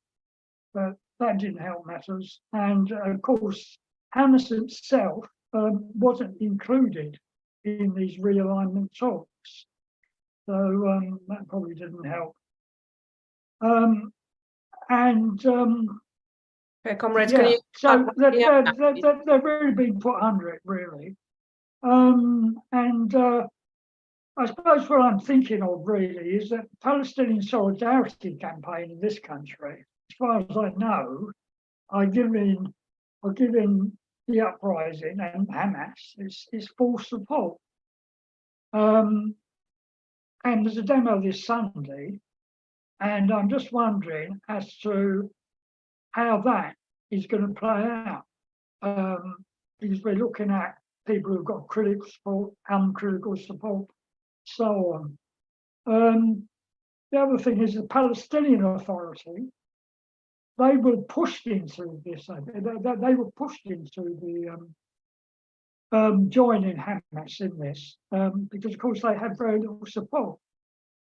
[SPEAKER 11] but that didn't help matters. And of course, Hamas itself wasn't included in these realignment talks, so that probably didn't help.
[SPEAKER 1] Okay, comrades,
[SPEAKER 11] yeah,
[SPEAKER 1] can you?
[SPEAKER 11] so they've really been put under it, really. I suppose what I'm thinking of really is that Palestinian solidarity campaign in this country, as far as I know, are giving the uprising and Hamas is full support. And there's a demo this Sunday, and I'm just wondering as to how that is going to play out. Because we're looking at people who've got critical support, uncritical support, so on. The other thing is the Palestinian Authority, they were pushed into this. They were pushed into the joining Hamas in this because, of course, they had very little support,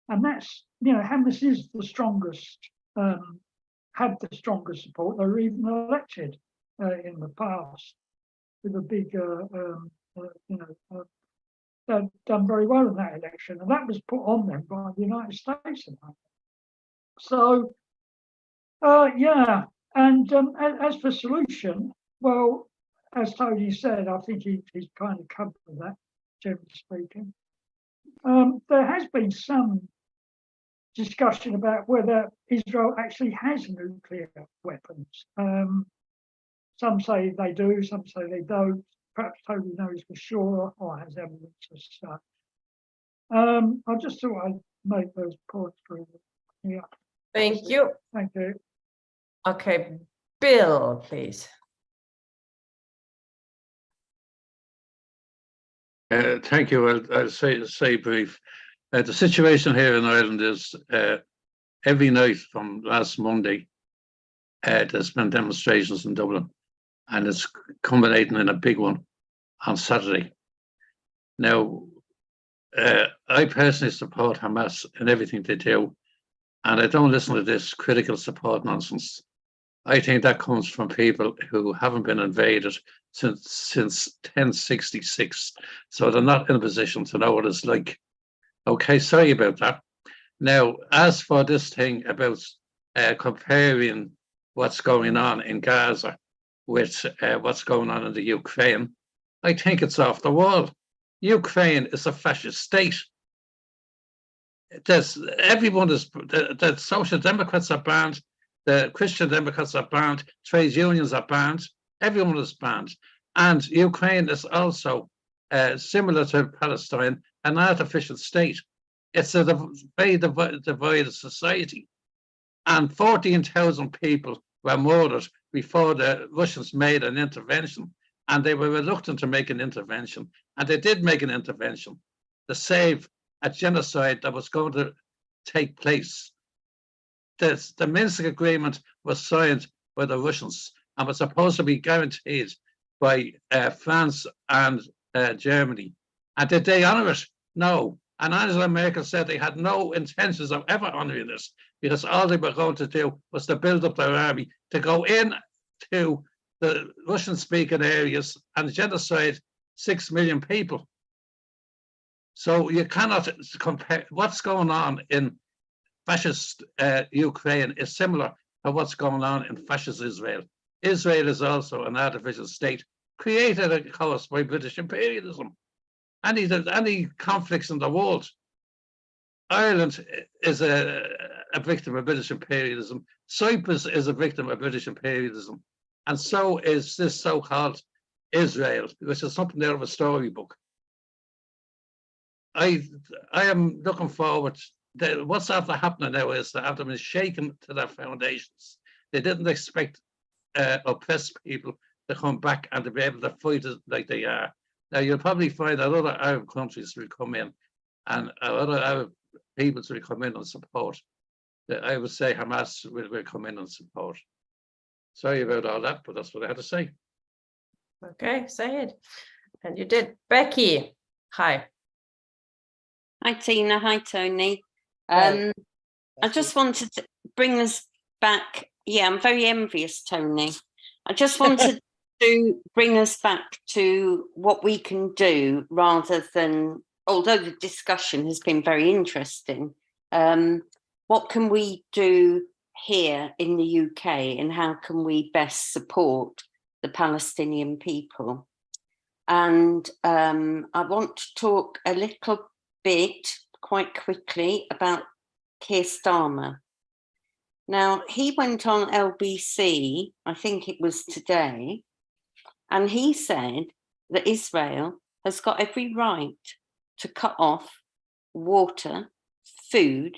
[SPEAKER 11] and that's Hamas is the strongest, had the strongest support. They were even elected in the past with a big, they've done very well in that election, and that was put on them by the United States. So, and as for solution, well, as Tony said, I think he's kind of covered that, generally speaking. There has been some discussion about whether Israel actually has nuclear weapons. Some say they do, some say they don't. Perhaps Tony knows for sure or has evidence as such. I just thought I'd make those points for you. Yeah.
[SPEAKER 1] Thank you.
[SPEAKER 11] Thank you.
[SPEAKER 1] Okay, Bill, please.
[SPEAKER 12] Thank you. I'll say brief. The situation here in Ireland is every night from last Monday, there's been demonstrations in Dublin, and it's culminating in a big one on Saturday. Now, I personally support Hamas in everything they do, and I don't listen to this critical support nonsense. I think that comes from people who haven't been invaded since 1066, so they're not in a position to know what it's like Okay, sorry about that. Now, as for this thing about comparing what's going on in Gaza with what's going on in the Ukraine, I think it's off the wall. Ukraine is a fascist state. The Social Democrats are banned, the Christian Democrats are banned, trade unions are banned, everyone is banned. And Ukraine is also, similar to Palestine, an artificial state. It's a very divided society. And 14,000 people were murdered before the Russians made an intervention. And they were reluctant to make an intervention. And they did make an intervention to save a genocide that was going to take place. The Minsk Agreement was signed by the Russians and was supposed to be guaranteed by France and Germany. And did they honor it? No. And Angela Merkel said they had no intentions of ever honoring this, because all they were going to do was to build up their army, to go in to the Russian-speaking areas and genocide 6 million people. So you cannot compare. What's going on in fascist Ukraine is similar to what's going on in fascist Israel. Israel is also an artificial state created, of course, by British imperialism. Any conflicts in the world. Ireland is a victim of British imperialism. Cyprus is a victim of British imperialism. And so is this so-called Israel, which is something out of a storybook. I am looking forward. What's after happening now is that after been shaken to their foundations, they didn't expect oppressed people to come back and to be able to fight it like they are. Now, you'll probably find that other Arab countries will come in and other Arab peoples will come in and support. I would say Hamas will come in and support. Sorry about all that, but that's what I had to say.
[SPEAKER 1] Okay, say it. And you did. Becky, hi.
[SPEAKER 13] Hi, Tina. Hi, Tony. I just wanted to bring us back. Yeah, I'm very envious, Tony. I just wanted to bring us back to what we can do rather than, although the discussion has been very interesting, what can we do here in the UK and how can we best support the Palestinian people? And I want to talk a little bit, quite quickly, about Keir Starmer. Now, he went on LBC, I think it was today, and he said that Israel has got every right to cut off water, food,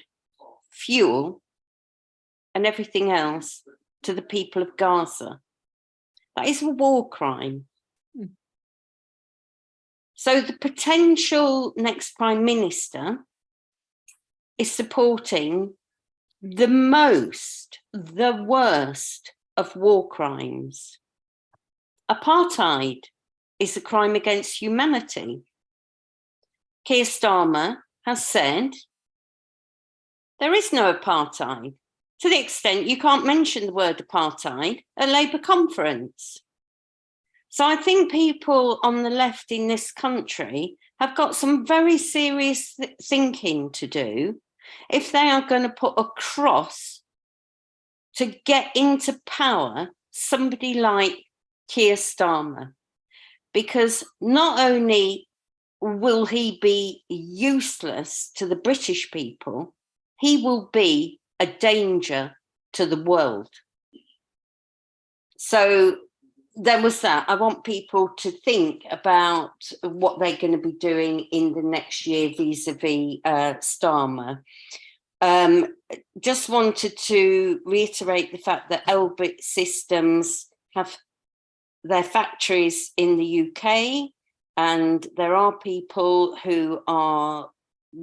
[SPEAKER 13] fuel, and everything else to the people of Gaza. That is a war crime. So the potential next Prime Minister is supporting the worst of war crimes. Apartheid is a crime against humanity. Keir Starmer has said there is no apartheid, to the extent you can't mention the word apartheid at Labour conference. So I think people on the left in this country have got some very serious thinking to do if they are going to put across to get into power somebody like Keir Starmer. Because not only will he be useless to the British people, he will be a danger to the world. So there was that. I want people to think about what they're going to be doing in the next year vis-a-vis Starmer. Just wanted to reiterate the fact that Elbit Systems have their factories in the UK, and there are people who are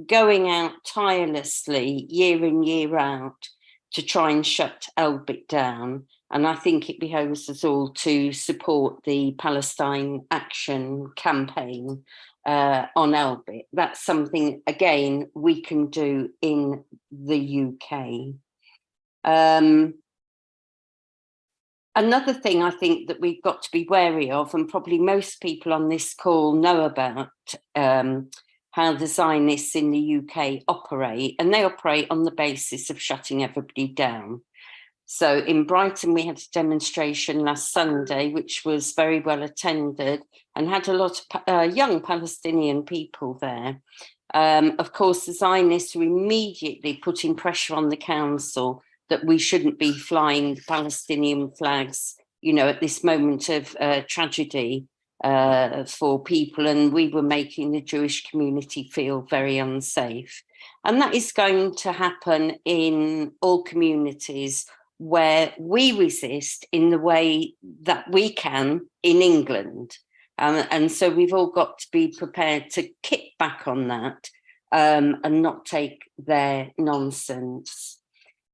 [SPEAKER 13] going out tirelessly year in, year out to try and shut Elbit down. And I think it behoves us all to support the Palestine Action campaign on Elbit. That's something, again, we can do in the UK. Another thing I think that we've got to be wary of, and probably most people on this call know about how the Zionists in the UK operate, and they operate on the basis of shutting everybody down. So in Brighton, we had a demonstration last Sunday, which was very well attended and had a lot of young Palestinian people there. Of course, the Zionists were immediately putting pressure on the council that we shouldn't be flying Palestinian flags, you know, at this moment of tragedy for people, and we were making the Jewish community feel very unsafe. And that is going to happen in all communities where we resist in the way that we can in England. And so we've all got to be prepared to kick back on that and not take their nonsense.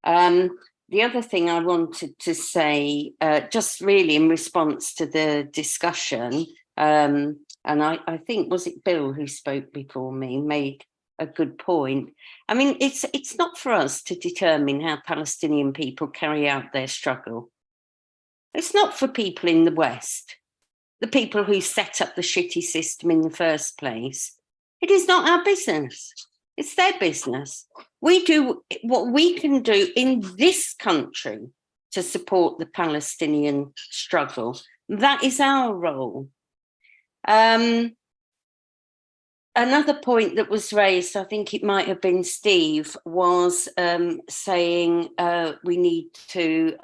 [SPEAKER 13] The other thing I wanted to say, just really in response to the discussion, and I think, was it Bill who spoke before me, made a good point. I mean, it's not for us to determine how Palestinian people carry out their struggle. It's not for people in the West, the people who set up the shitty system in the first place. It is not our business. It's their business. We do what we can do in this country to support the Palestinian struggle. That is our role. Another point that was raised, I think it might have been Steve, was saying we need to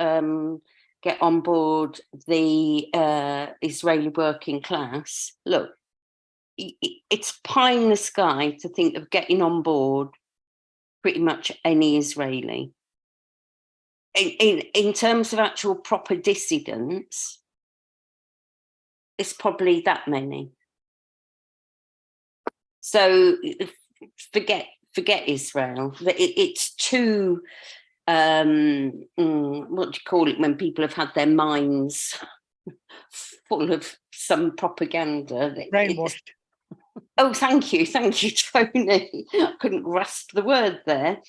[SPEAKER 13] get on board the Israeli working class. Look, it's pie in the sky to think of getting on board pretty much any Israeli. In terms of actual proper dissidents, it's probably that many. So forget Israel. It's too, what do you call it, when people have had their minds full of some propaganda.
[SPEAKER 2] Brainwashed.
[SPEAKER 13] Oh, thank you, Tony. I couldn't grasp the word there.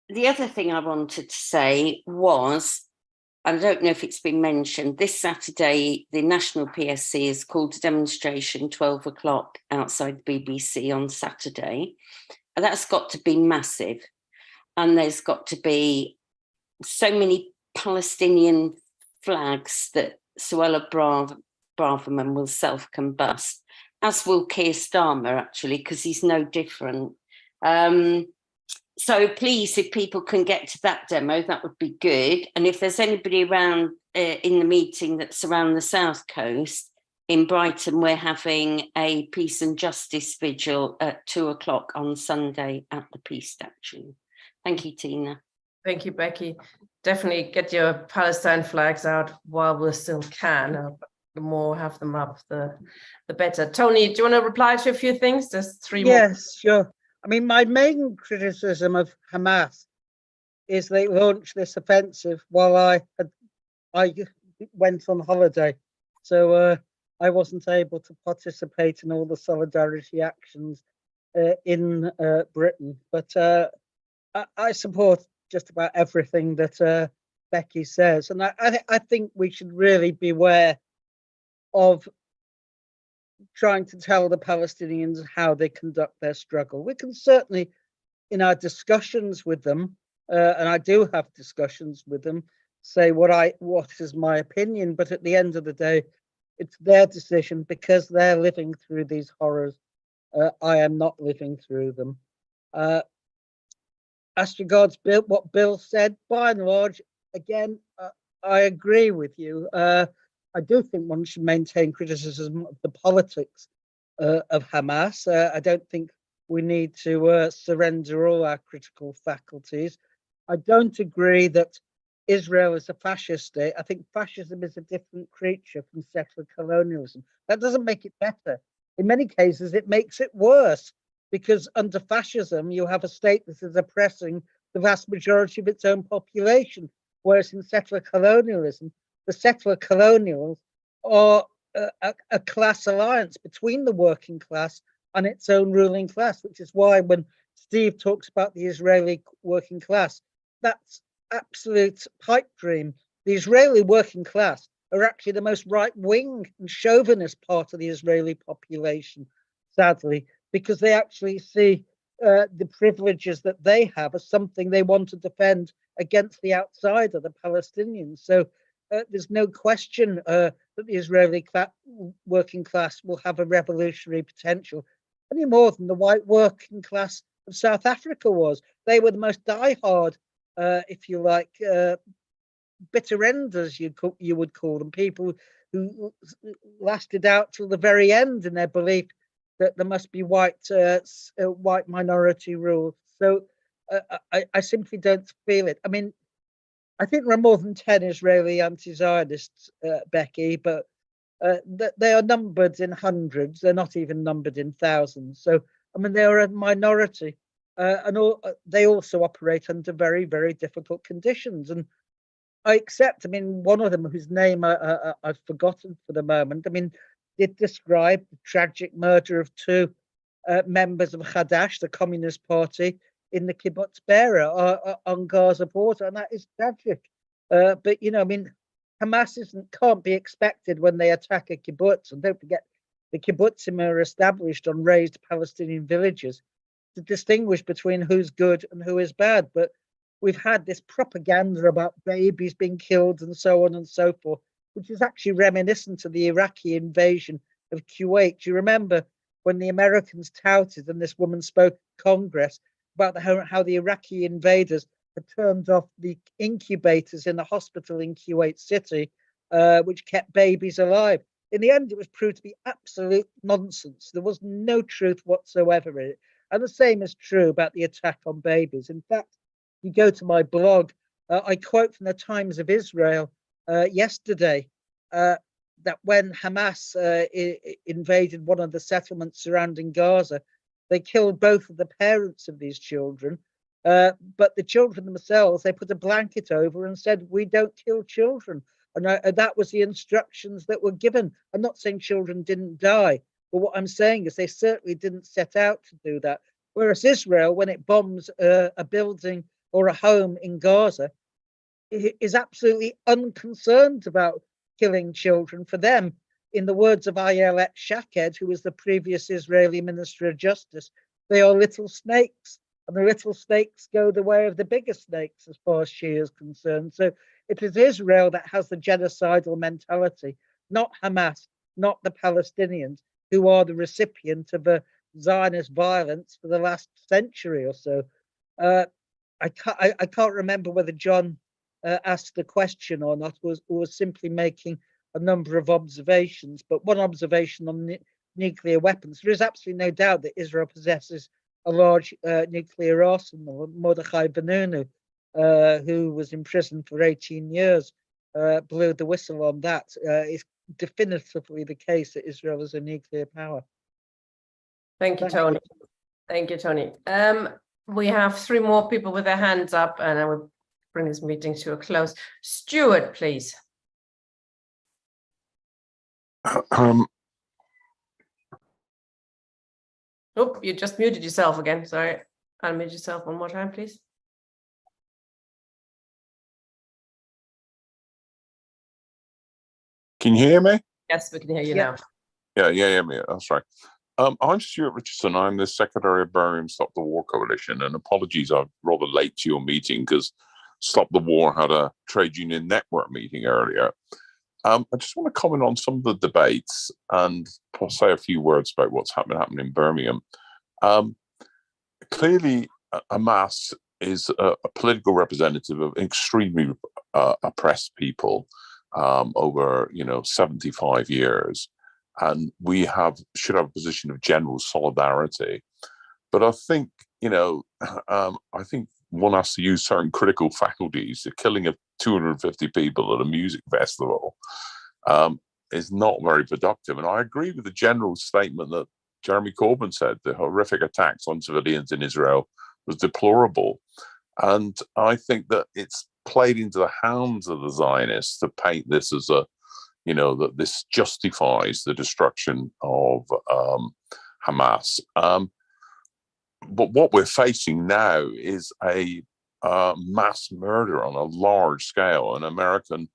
[SPEAKER 13] The other thing I wanted to say was, I don't know if it's been mentioned, this Saturday, the National PSC has called a demonstration 12 o'clock outside the BBC on Saturday. And that's got to be massive. And there's got to be so many Palestinian flags that Suella Braverman will self-combust, as will Keir Starmer, actually, because he's no different. So please, if people can get to that demo, that would be good. And if there's anybody around in the meeting that's around the South Coast, in Brighton, we're having a peace and justice vigil at 2 o'clock on Sunday at the Peace Statue. Thank you, Tina.
[SPEAKER 1] Thank you, Becky. Definitely get your Palestine flags out while we still can. The more have them up, the better. Tony, do you want to reply to a few things? There's three more.
[SPEAKER 2] Yes, sure. I mean, my main criticism of Hamas is they launched this offensive while I went on holiday. So I wasn't able to participate in all the solidarity actions in Britain. But I support just about everything that Becky says. And I think we should really beware of trying to tell the Palestinians how they conduct their struggle. We can certainly, in our discussions with them, and I do have discussions with them, say what is my opinion, but at the end of the day, it's their decision because they're living through these horrors. I am not living through them. As regards what Bill said, by and large, again, I agree with you. I do think one should maintain criticism of the politics of Hamas. I don't think we need to surrender all our critical faculties. I don't agree that Israel is a fascist state. I think fascism is a different creature from settler colonialism. That doesn't make it better. In many cases, it makes it worse, because under fascism, you have a state that is oppressing the vast majority of its own population, whereas in settler colonialism, the settler colonials are a class alliance between the working class and its own ruling class, which is why when Steve talks about the Israeli working class, that's absolute pipe dream. The Israeli working class are actually the most right-wing and chauvinist part of the Israeli population, sadly, because they actually see the privileges that they have as something they want to defend against the outsider, the Palestinians. So there's no question that the Israeli working class will have a revolutionary potential, any more than the white working class of South Africa was. They were the most diehard, if you like, bitter enders, you would call them, people who lasted out till the very end in their belief that there must be white minority rule. So I simply don't feel it. I mean, I think there are more than 10 Israeli anti-Zionists, Becky, but they are numbered in hundreds. They're not even numbered in thousands. So, I mean, they are a minority, and they also operate under very, very difficult conditions. And I accept, I mean, one of them, whose name I've forgotten for the moment, I mean, did describe the tragic murder of two members of Hadash, the Communist Party, in the kibbutz Be'er on Gaza border, and that is tragic. But, you know, I mean, Hamas can't be expected when they attack a kibbutz, and don't forget, the kibbutzim are established on raised Palestinian villages, to distinguish between who's good and who is bad. But we've had this propaganda about babies being killed and so on and so forth, which is actually reminiscent of the Iraqi invasion of Kuwait. Do you remember when the Americans touted, and this woman spoke to Congress about how the Iraqi invaders had turned off the incubators in the hospital in Kuwait City, which kept babies alive? In the end, it was proved to be absolute nonsense. There was no truth whatsoever in it. And the same is true about the attack on babies. In fact, you go to my blog, I quote from the Times of Israel yesterday that when Hamas invaded one of the settlements surrounding Gaza, they killed both of the parents of these children, but the children themselves, they put a blanket over and said, "We don't kill children." And that was the instructions that were given. I'm not saying children didn't die, but what I'm saying is they certainly didn't set out to do that. Whereas Israel, when it bombs a building or a home in Gaza, is absolutely unconcerned about killing children. For them, in the words of Ayelet Shaked, who was the previous Israeli Minister of Justice, they are little snakes, and the little snakes go the way of the bigger snakes as far as she is concerned. So it is Israel that has the genocidal mentality, not Hamas, not the Palestinians, who are the recipient of a Zionist violence for the last century or so. I can't remember whether John asked the question or not, or was simply making a number of observations. But one observation on nuclear weapons: there is absolutely no doubt that Israel possesses a large nuclear arsenal. Mordechai Benunu, who was in prison for 18 years, blew the whistle on that. It's definitively the case that Israel is a nuclear power.
[SPEAKER 1] Thank you, Tony. Thank you, Tony. We have 3 more people with their hands up, and I will bring this meeting to a close. Stuart, please. Oh, you just muted yourself again. Sorry. Unmute yourself one more time, please.
[SPEAKER 14] Can you hear me?
[SPEAKER 1] Yes, we can hear you now.
[SPEAKER 14] Yeah, that's right. I'm Stuart Richardson. I'm the Secretary of Birmingham Stop the War Coalition, and apologies, I'm rather late to your meeting because Stop the War had a trade union network meeting earlier. I just want to comment on some of the debates and say a few words about what's happening in Birmingham. Clearly, Hamas is a political representative of extremely oppressed people over 75 years. And we should have a position of general solidarity. But I think, I think one has to use certain critical faculties. The killing of 250 people at a music festival is not very productive. And I agree with the general statement that Jeremy Corbyn said: the horrific attacks on civilians in Israel was deplorable. And I think that it's played into the hands of the Zionists to paint this as that this justifies the destruction of Hamas. But what we're facing now is a mass murder on a large scale. An American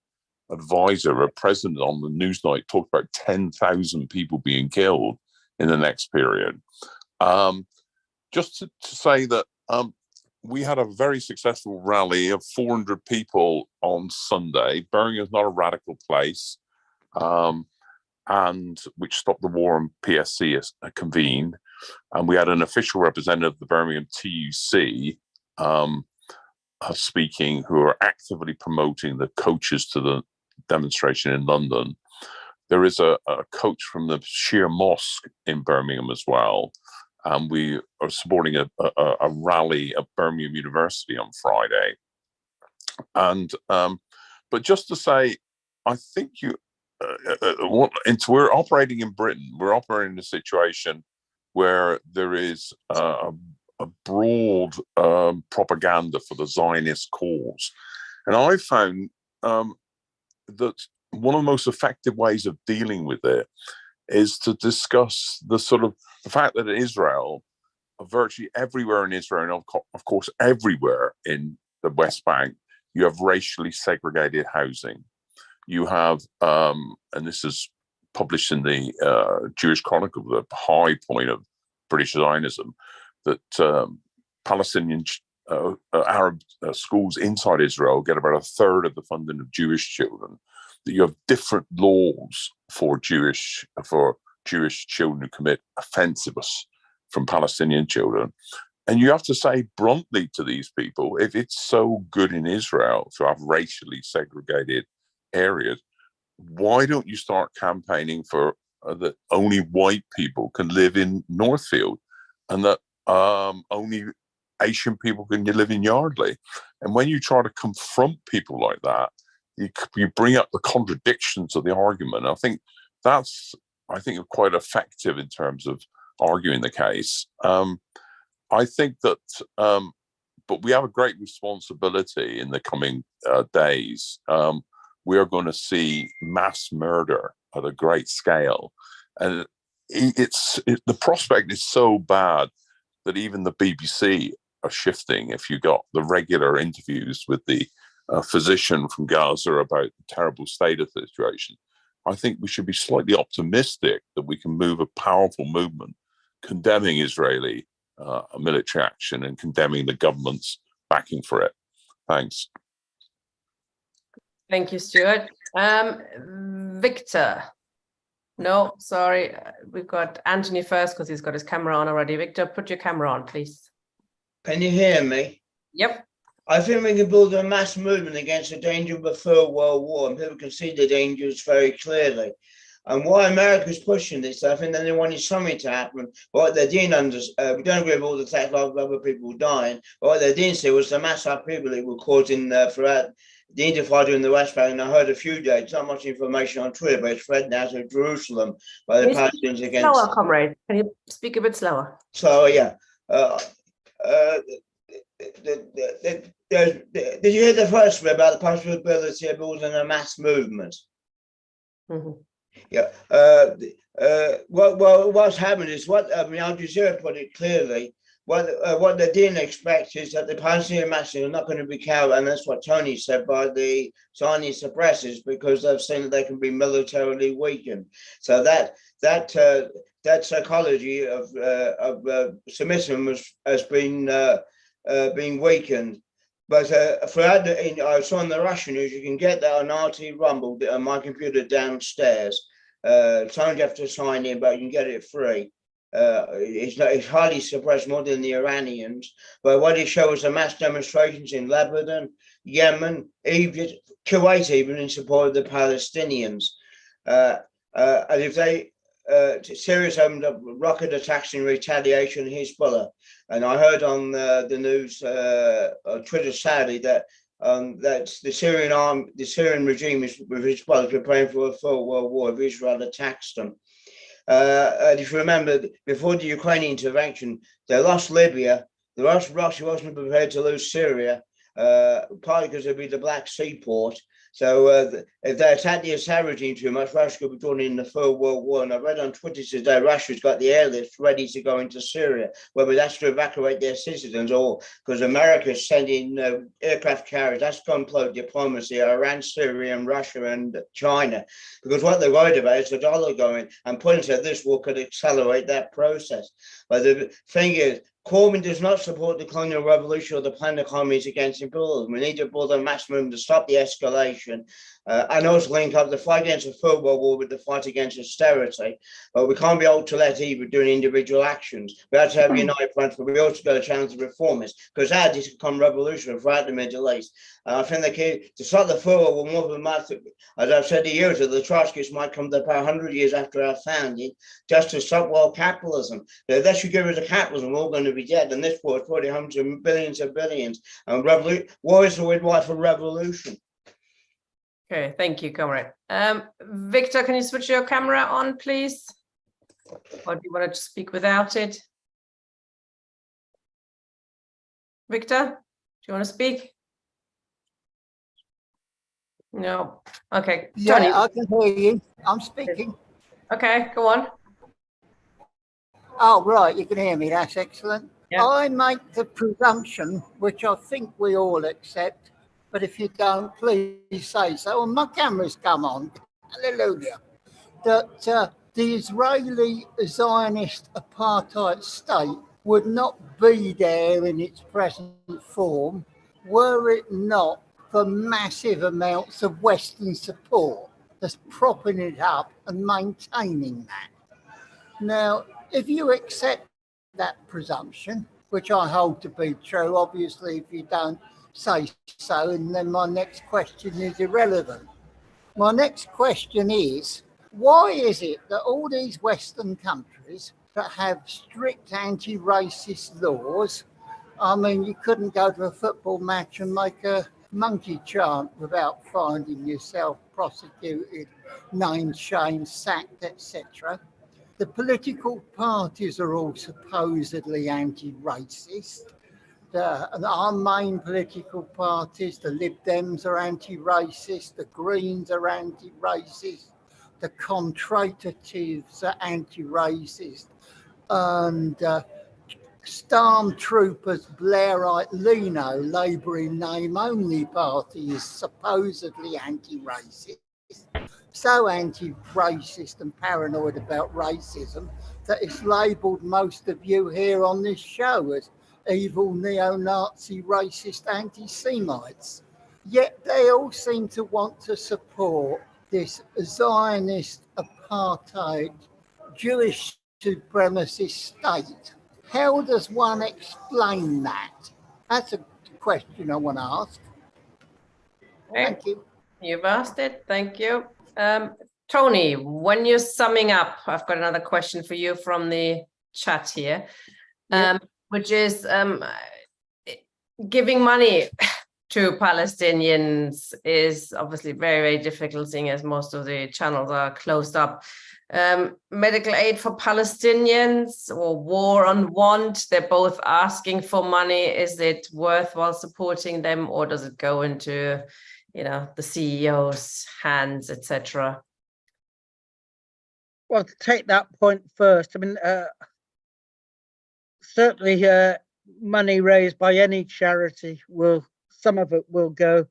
[SPEAKER 14] advisor, a president on the Newsnight, talked about 10,000 people being killed in the next period. Just to say that we had a very successful rally of 400 people on Sunday. Birmingham's not a radical place, and which stopped the war and PSC convened. And we had an official representative of the Birmingham TUC speaking, who are actively promoting the coaches to the demonstration in London. There is a coach from the Shia Mosque in Birmingham as well. And we are supporting a rally at Birmingham University on Friday. And but just to say, I think we're operating in Britain. We're operating in a situation where there is a broad propaganda for the Zionist cause, and I found that one of the most effective ways of dealing with it is to discuss the fact that Israel, virtually everywhere in Israel, and of course everywhere in the West Bank, you have racially segregated housing. You have, and this is published in the Jewish Chronicle, the high point of British Zionism, that Palestinian Arab schools inside Israel get about a third of the funding of Jewish children. That you have different laws for Jewish children who commit offences from Palestinian children. And you have to say bluntly to these people, if it's so good in Israel to have racially segregated areas, why don't you start campaigning for that only white people can live in Northfield, and that only Asian people can live in Yardley? And when you try to confront people like that, you bring up the contradictions of the argument. I think that's quite effective in terms of arguing the case. I think that, but we have a great responsibility in the coming days. We are going to see mass murder at a great scale, and the prospect is so bad that even the BBC are shifting. If you got the regular interviews with the physician from Gaza about the terrible state of the situation, I think we should be slightly optimistic that we can move a powerful movement condemning Israeli military action and condemning the government's backing for it. Thanks.
[SPEAKER 1] Thank you, Stuart. Victor. No, sorry. We've got Anthony first because he's got his camera on already. Victor, put your camera on, please.
[SPEAKER 15] Can you hear me?
[SPEAKER 1] Yep.
[SPEAKER 15] I think we can build a mass movement against the danger of a third world war, and people can see the dangers very clearly. And why America's pushing this, I think that they wanted something to happen. What they didn't we don't agree with all the attacks of other people dying, but what they didn't see was the mass upheaval it was causing throughout the Intifada in the West Bank. And I heard a few days, not much information on Twitter, but it's spread now to Jerusalem by the Palestinians against.
[SPEAKER 1] Slower, comrade. Can you speak a bit slower?
[SPEAKER 15] So, yeah. Did you hear the first bit about the possibility of building a mass movement?
[SPEAKER 1] Mm-hmm.
[SPEAKER 15] Yeah. What's happened is Al Jazeera put it clearly. What they didn't expect is that the Palestinian masses are not going to be cowed, and that's what Tony said, by the Zionist suppressors, because they've seen that they can be militarily weakened. So that psychology of submission has been weakened. But I saw on the Russian news, you can get that on RT Rumble on my computer downstairs. Don't have to sign in, but you can get it free. It's highly suppressed, more than the Iranians. But what it shows are mass demonstrations in Lebanon, Yemen, Egypt, Kuwait, even in support of the Palestinians. And if Syria's opened up rocket attacks in retaliation, Hezbollah. And I heard on the news on Twitter Saturday that the Syrian regime is with Hezbollah preparing for a third world war if Israel attacks them. And if you remember, before the Ukrainian intervention, they lost Libya. Russia wasn't prepared to lose Syria, partly because it'd be the Black Sea port. So if they attack the Assad regime too much, Russia could be drawn in the Third World War. And I read on Twitter today, Russia's got the airlift ready to go into Syria, whether that's to evacuate their citizens or because America's sending aircraft carriers. That's gunpowder diplomacy around Syria and Russia and China. Because what they're worried about is the dollar going. And Putin said this war could accelerate that process. But the thing is, Corbyn does not support the colonial revolution or the planned economies against imperialism. We need to build a maximum to stop the escalation and also link up the fight against the Third World War with the fight against austerity. But we can't be able to let either doing individual actions. We have to have united fronts, but we also got to challenge the reformists because that has become revolutionary throughout the Middle East. And I think the key to start the Third World War, more than that, as I've said a year ago, the Trotskyists might come to power 100 years after our founding just to stop world capitalism. So unless you get rid of capitalism, we're all going to be dead. And this war is probably hundreds of billions of billions. And war is the midwife for revolution.
[SPEAKER 1] Okay, thank you, comrade. Victor, can you switch your camera on, please? Or do you want to speak without it? Victor, do you want to speak? No. Okay.
[SPEAKER 16] Yeah,
[SPEAKER 1] Tony.
[SPEAKER 16] I can hear you. I'm speaking.
[SPEAKER 1] Okay, go on.
[SPEAKER 16] Oh, right, you can hear me. That's excellent.
[SPEAKER 1] Yeah.
[SPEAKER 16] I make the presumption, which I think we all accept, but if you don't, please say so. And my camera's come on. Hallelujah. That the Israeli Zionist apartheid state would not be there in its present form were it not for massive amounts of Western support that's propping it up and maintaining that. Now, if you accept that presumption, which I hold to be true, obviously if you don't say so, and then my next question is irrelevant. My next question is, why is it that all these Western countries that have strict anti-racist laws, I mean, you couldn't go to a football match and make a monkey chant without finding yourself prosecuted, named, shamed, sacked, etc. The political parties are all supposedly anti-racist. Our main political parties, the Lib Dems, are anti-racist, the Greens are anti-racist, the Conservatives are anti-racist, and Stormtroopers Blairite Lino, Labour in name only party, is supposedly anti-racist. So anti-racist and paranoid about racism that it's labelled most of you here on this show as evil neo-Nazi racist anti-Semites. Yet they all seem to want to support this Zionist apartheid Jewish supremacist state. How does one explain that? That's a question I want to ask.
[SPEAKER 1] Okay.
[SPEAKER 16] Thank you.
[SPEAKER 1] You've asked it. Thank you. Tony, when you're summing up, I've got another question for you from the chat here, which is giving money to Palestinians is obviously very, very difficult, seeing as most of the channels are closed up. Medical aid for Palestinians or war on want, they're both asking for money. Is it worthwhile supporting them, or does it go into, you know, the CEO's hands, etc.?
[SPEAKER 2] Well, to take that point first, I mean, certainly money raised by any charity some of it will go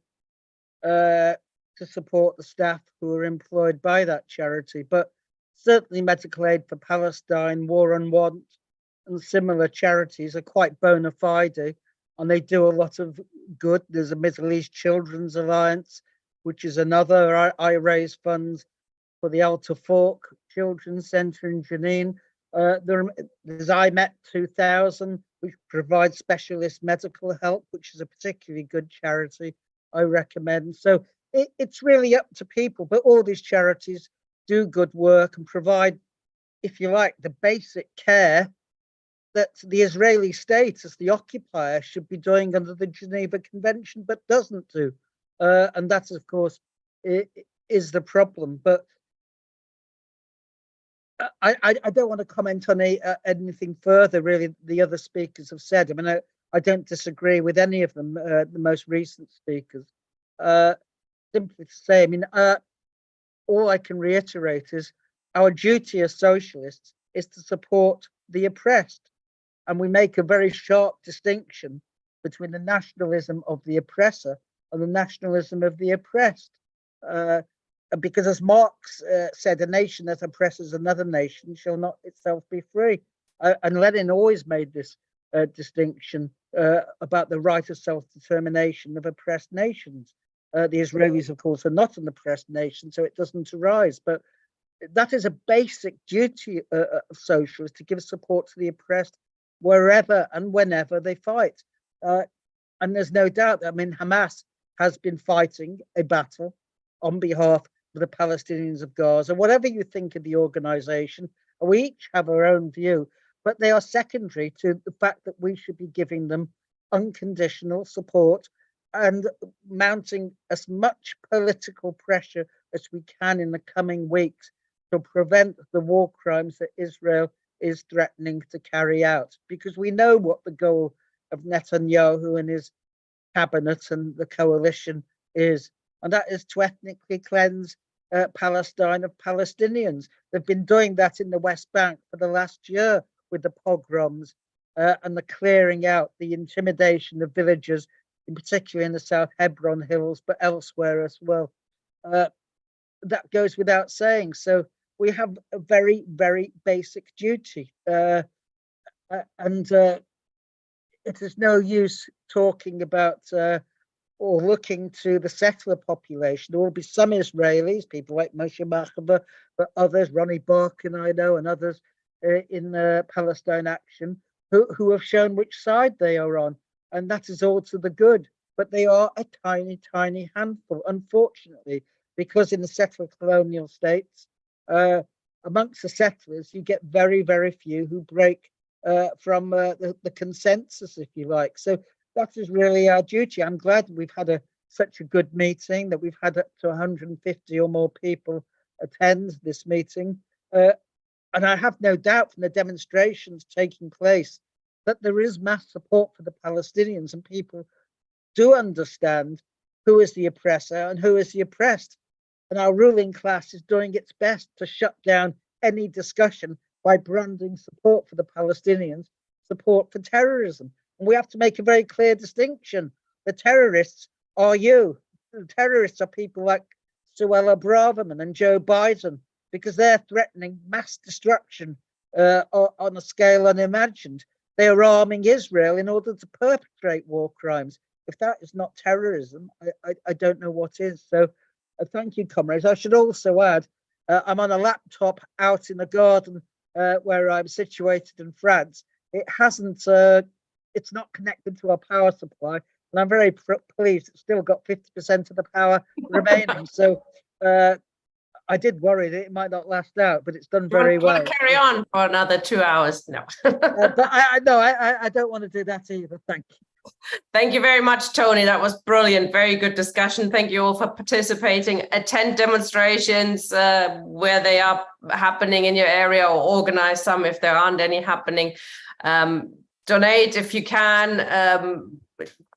[SPEAKER 2] to support the staff who are employed by that charity, but certainly medical aid for Palestine, War on Want, and similar charities are quite bona fide, and they do a lot of good. There's a Middle East Children's Alliance, which is another. I raise funds for the Alta Fork Children's Centre in Jenin. There's IMET 2000, which provides specialist medical help, which is a particularly good charity I recommend. So it's really up to people, but all these charities do good work and provide, if you like, the basic care that the Israeli state as the occupier should be doing under the Geneva Convention, but doesn't do. And that, of course, is the problem. But I don't want to comment on anything further, really, the other speakers have said. I mean, I don't disagree with any of them, the most recent speakers. simply to say, I mean, all I can reiterate is our duty as socialists is to support the oppressed. And we make a very sharp distinction between the nationalism of the oppressor and the nationalism of the oppressed. Because as Marx said, a nation that oppresses another nation shall not itself be free. And Lenin always made this distinction about the right of self-determination of oppressed nations. The Israelis, of course, are not an oppressed nation, so it doesn't arise. But that is a basic duty of socialists, to give support to the oppressed wherever and whenever they fight. And there's no doubt, I mean, Hamas has been fighting a battle on behalf of the Palestinians of Gaza. Whatever you think of the organization, we each have our own view, but they are secondary to the fact that we should be giving them unconditional support and mounting as much political pressure as we can in the coming weeks to prevent the war crimes that Israel is threatening to carry out. Because we know what the goal of Netanyahu and his cabinet and the coalition is, and that is to ethnically cleanse Palestine of Palestinians. They've been doing that in the West Bank for the last year with the pogroms and the clearing out, the intimidation of villagers, in particular in the South Hebron Hills, but elsewhere as well. That goes without saying. So we have a very, very basic duty. And it is no use talking about or looking to the settler population. There will be some Israelis, people like Moshe Machava, but others, Ronnie Barkin, I know, and others in Palestine Action, who have shown which side they are on. And that is all to the good. But they are a tiny, tiny handful, unfortunately, because in the settler colonial states, amongst the settlers, you get very, very few who break from the consensus, if you like. So that is really our duty. I'm glad we've had such a good meeting, that we've had up to 150 or more people attend this meeting. And I have no doubt from the demonstrations taking place that there is mass support for the Palestinians, and people do understand who is the oppressor and who is the oppressed. And our ruling class is doing its best to shut down any discussion by branding support for the Palestinians, support for terrorism. And we have to make a very clear distinction. The terrorists are you. The terrorists are people like Suella Braverman and Joe Biden, because they're threatening mass destruction on a scale unimagined. They are arming Israel in order to perpetrate war crimes. If that is not terrorism, I don't know what is. So thank you, comrades. I should also add, I'm on a laptop out in the garden where I'm situated in France. It hasn't, it's not connected to our power supply, and I'm very pleased it's still got 50% of the power remaining. So I did worry that it might not last out, but it's done very well.
[SPEAKER 1] Carry on for another 2 hours. No.
[SPEAKER 2] But I don't want to do that either. Thank you.
[SPEAKER 1] Thank you very much, Tony. That was brilliant. Very good discussion. Thank you all for participating. Attend demonstrations where they are happening in your area, or organize some if there aren't any happening. Donate if you can,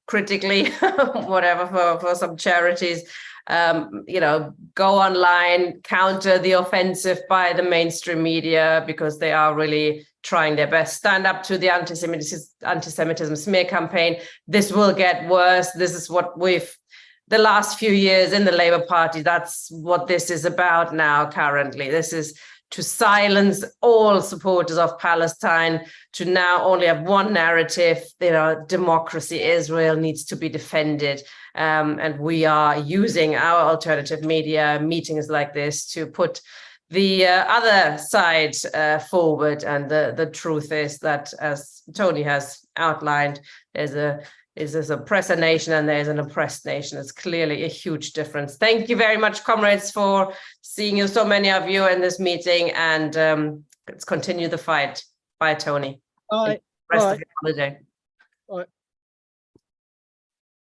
[SPEAKER 1] critically, whatever, for some charities. Go online, counter the offensive by the mainstream media, because they are really trying their best. Stand up to the anti-Semitism smear campaign. This will get worse. This is what the last few years in the Labour Party, that's what this is about now currently. This is to silence all supporters of Palestine, to now only have one narrative, democracy, Israel needs to be defended. And we are using our alternative media, meetings like this, to put the other side forward. And the truth is that, as Tony has outlined, there's an oppressor nation and there's an oppressed nation. It's clearly a huge difference. Thank you very much, comrades, for seeing you, so many of you in this meeting, and let's continue the fight. Bye, Tony.
[SPEAKER 2] Bye.
[SPEAKER 1] Rest of your holiday.
[SPEAKER 2] Bye.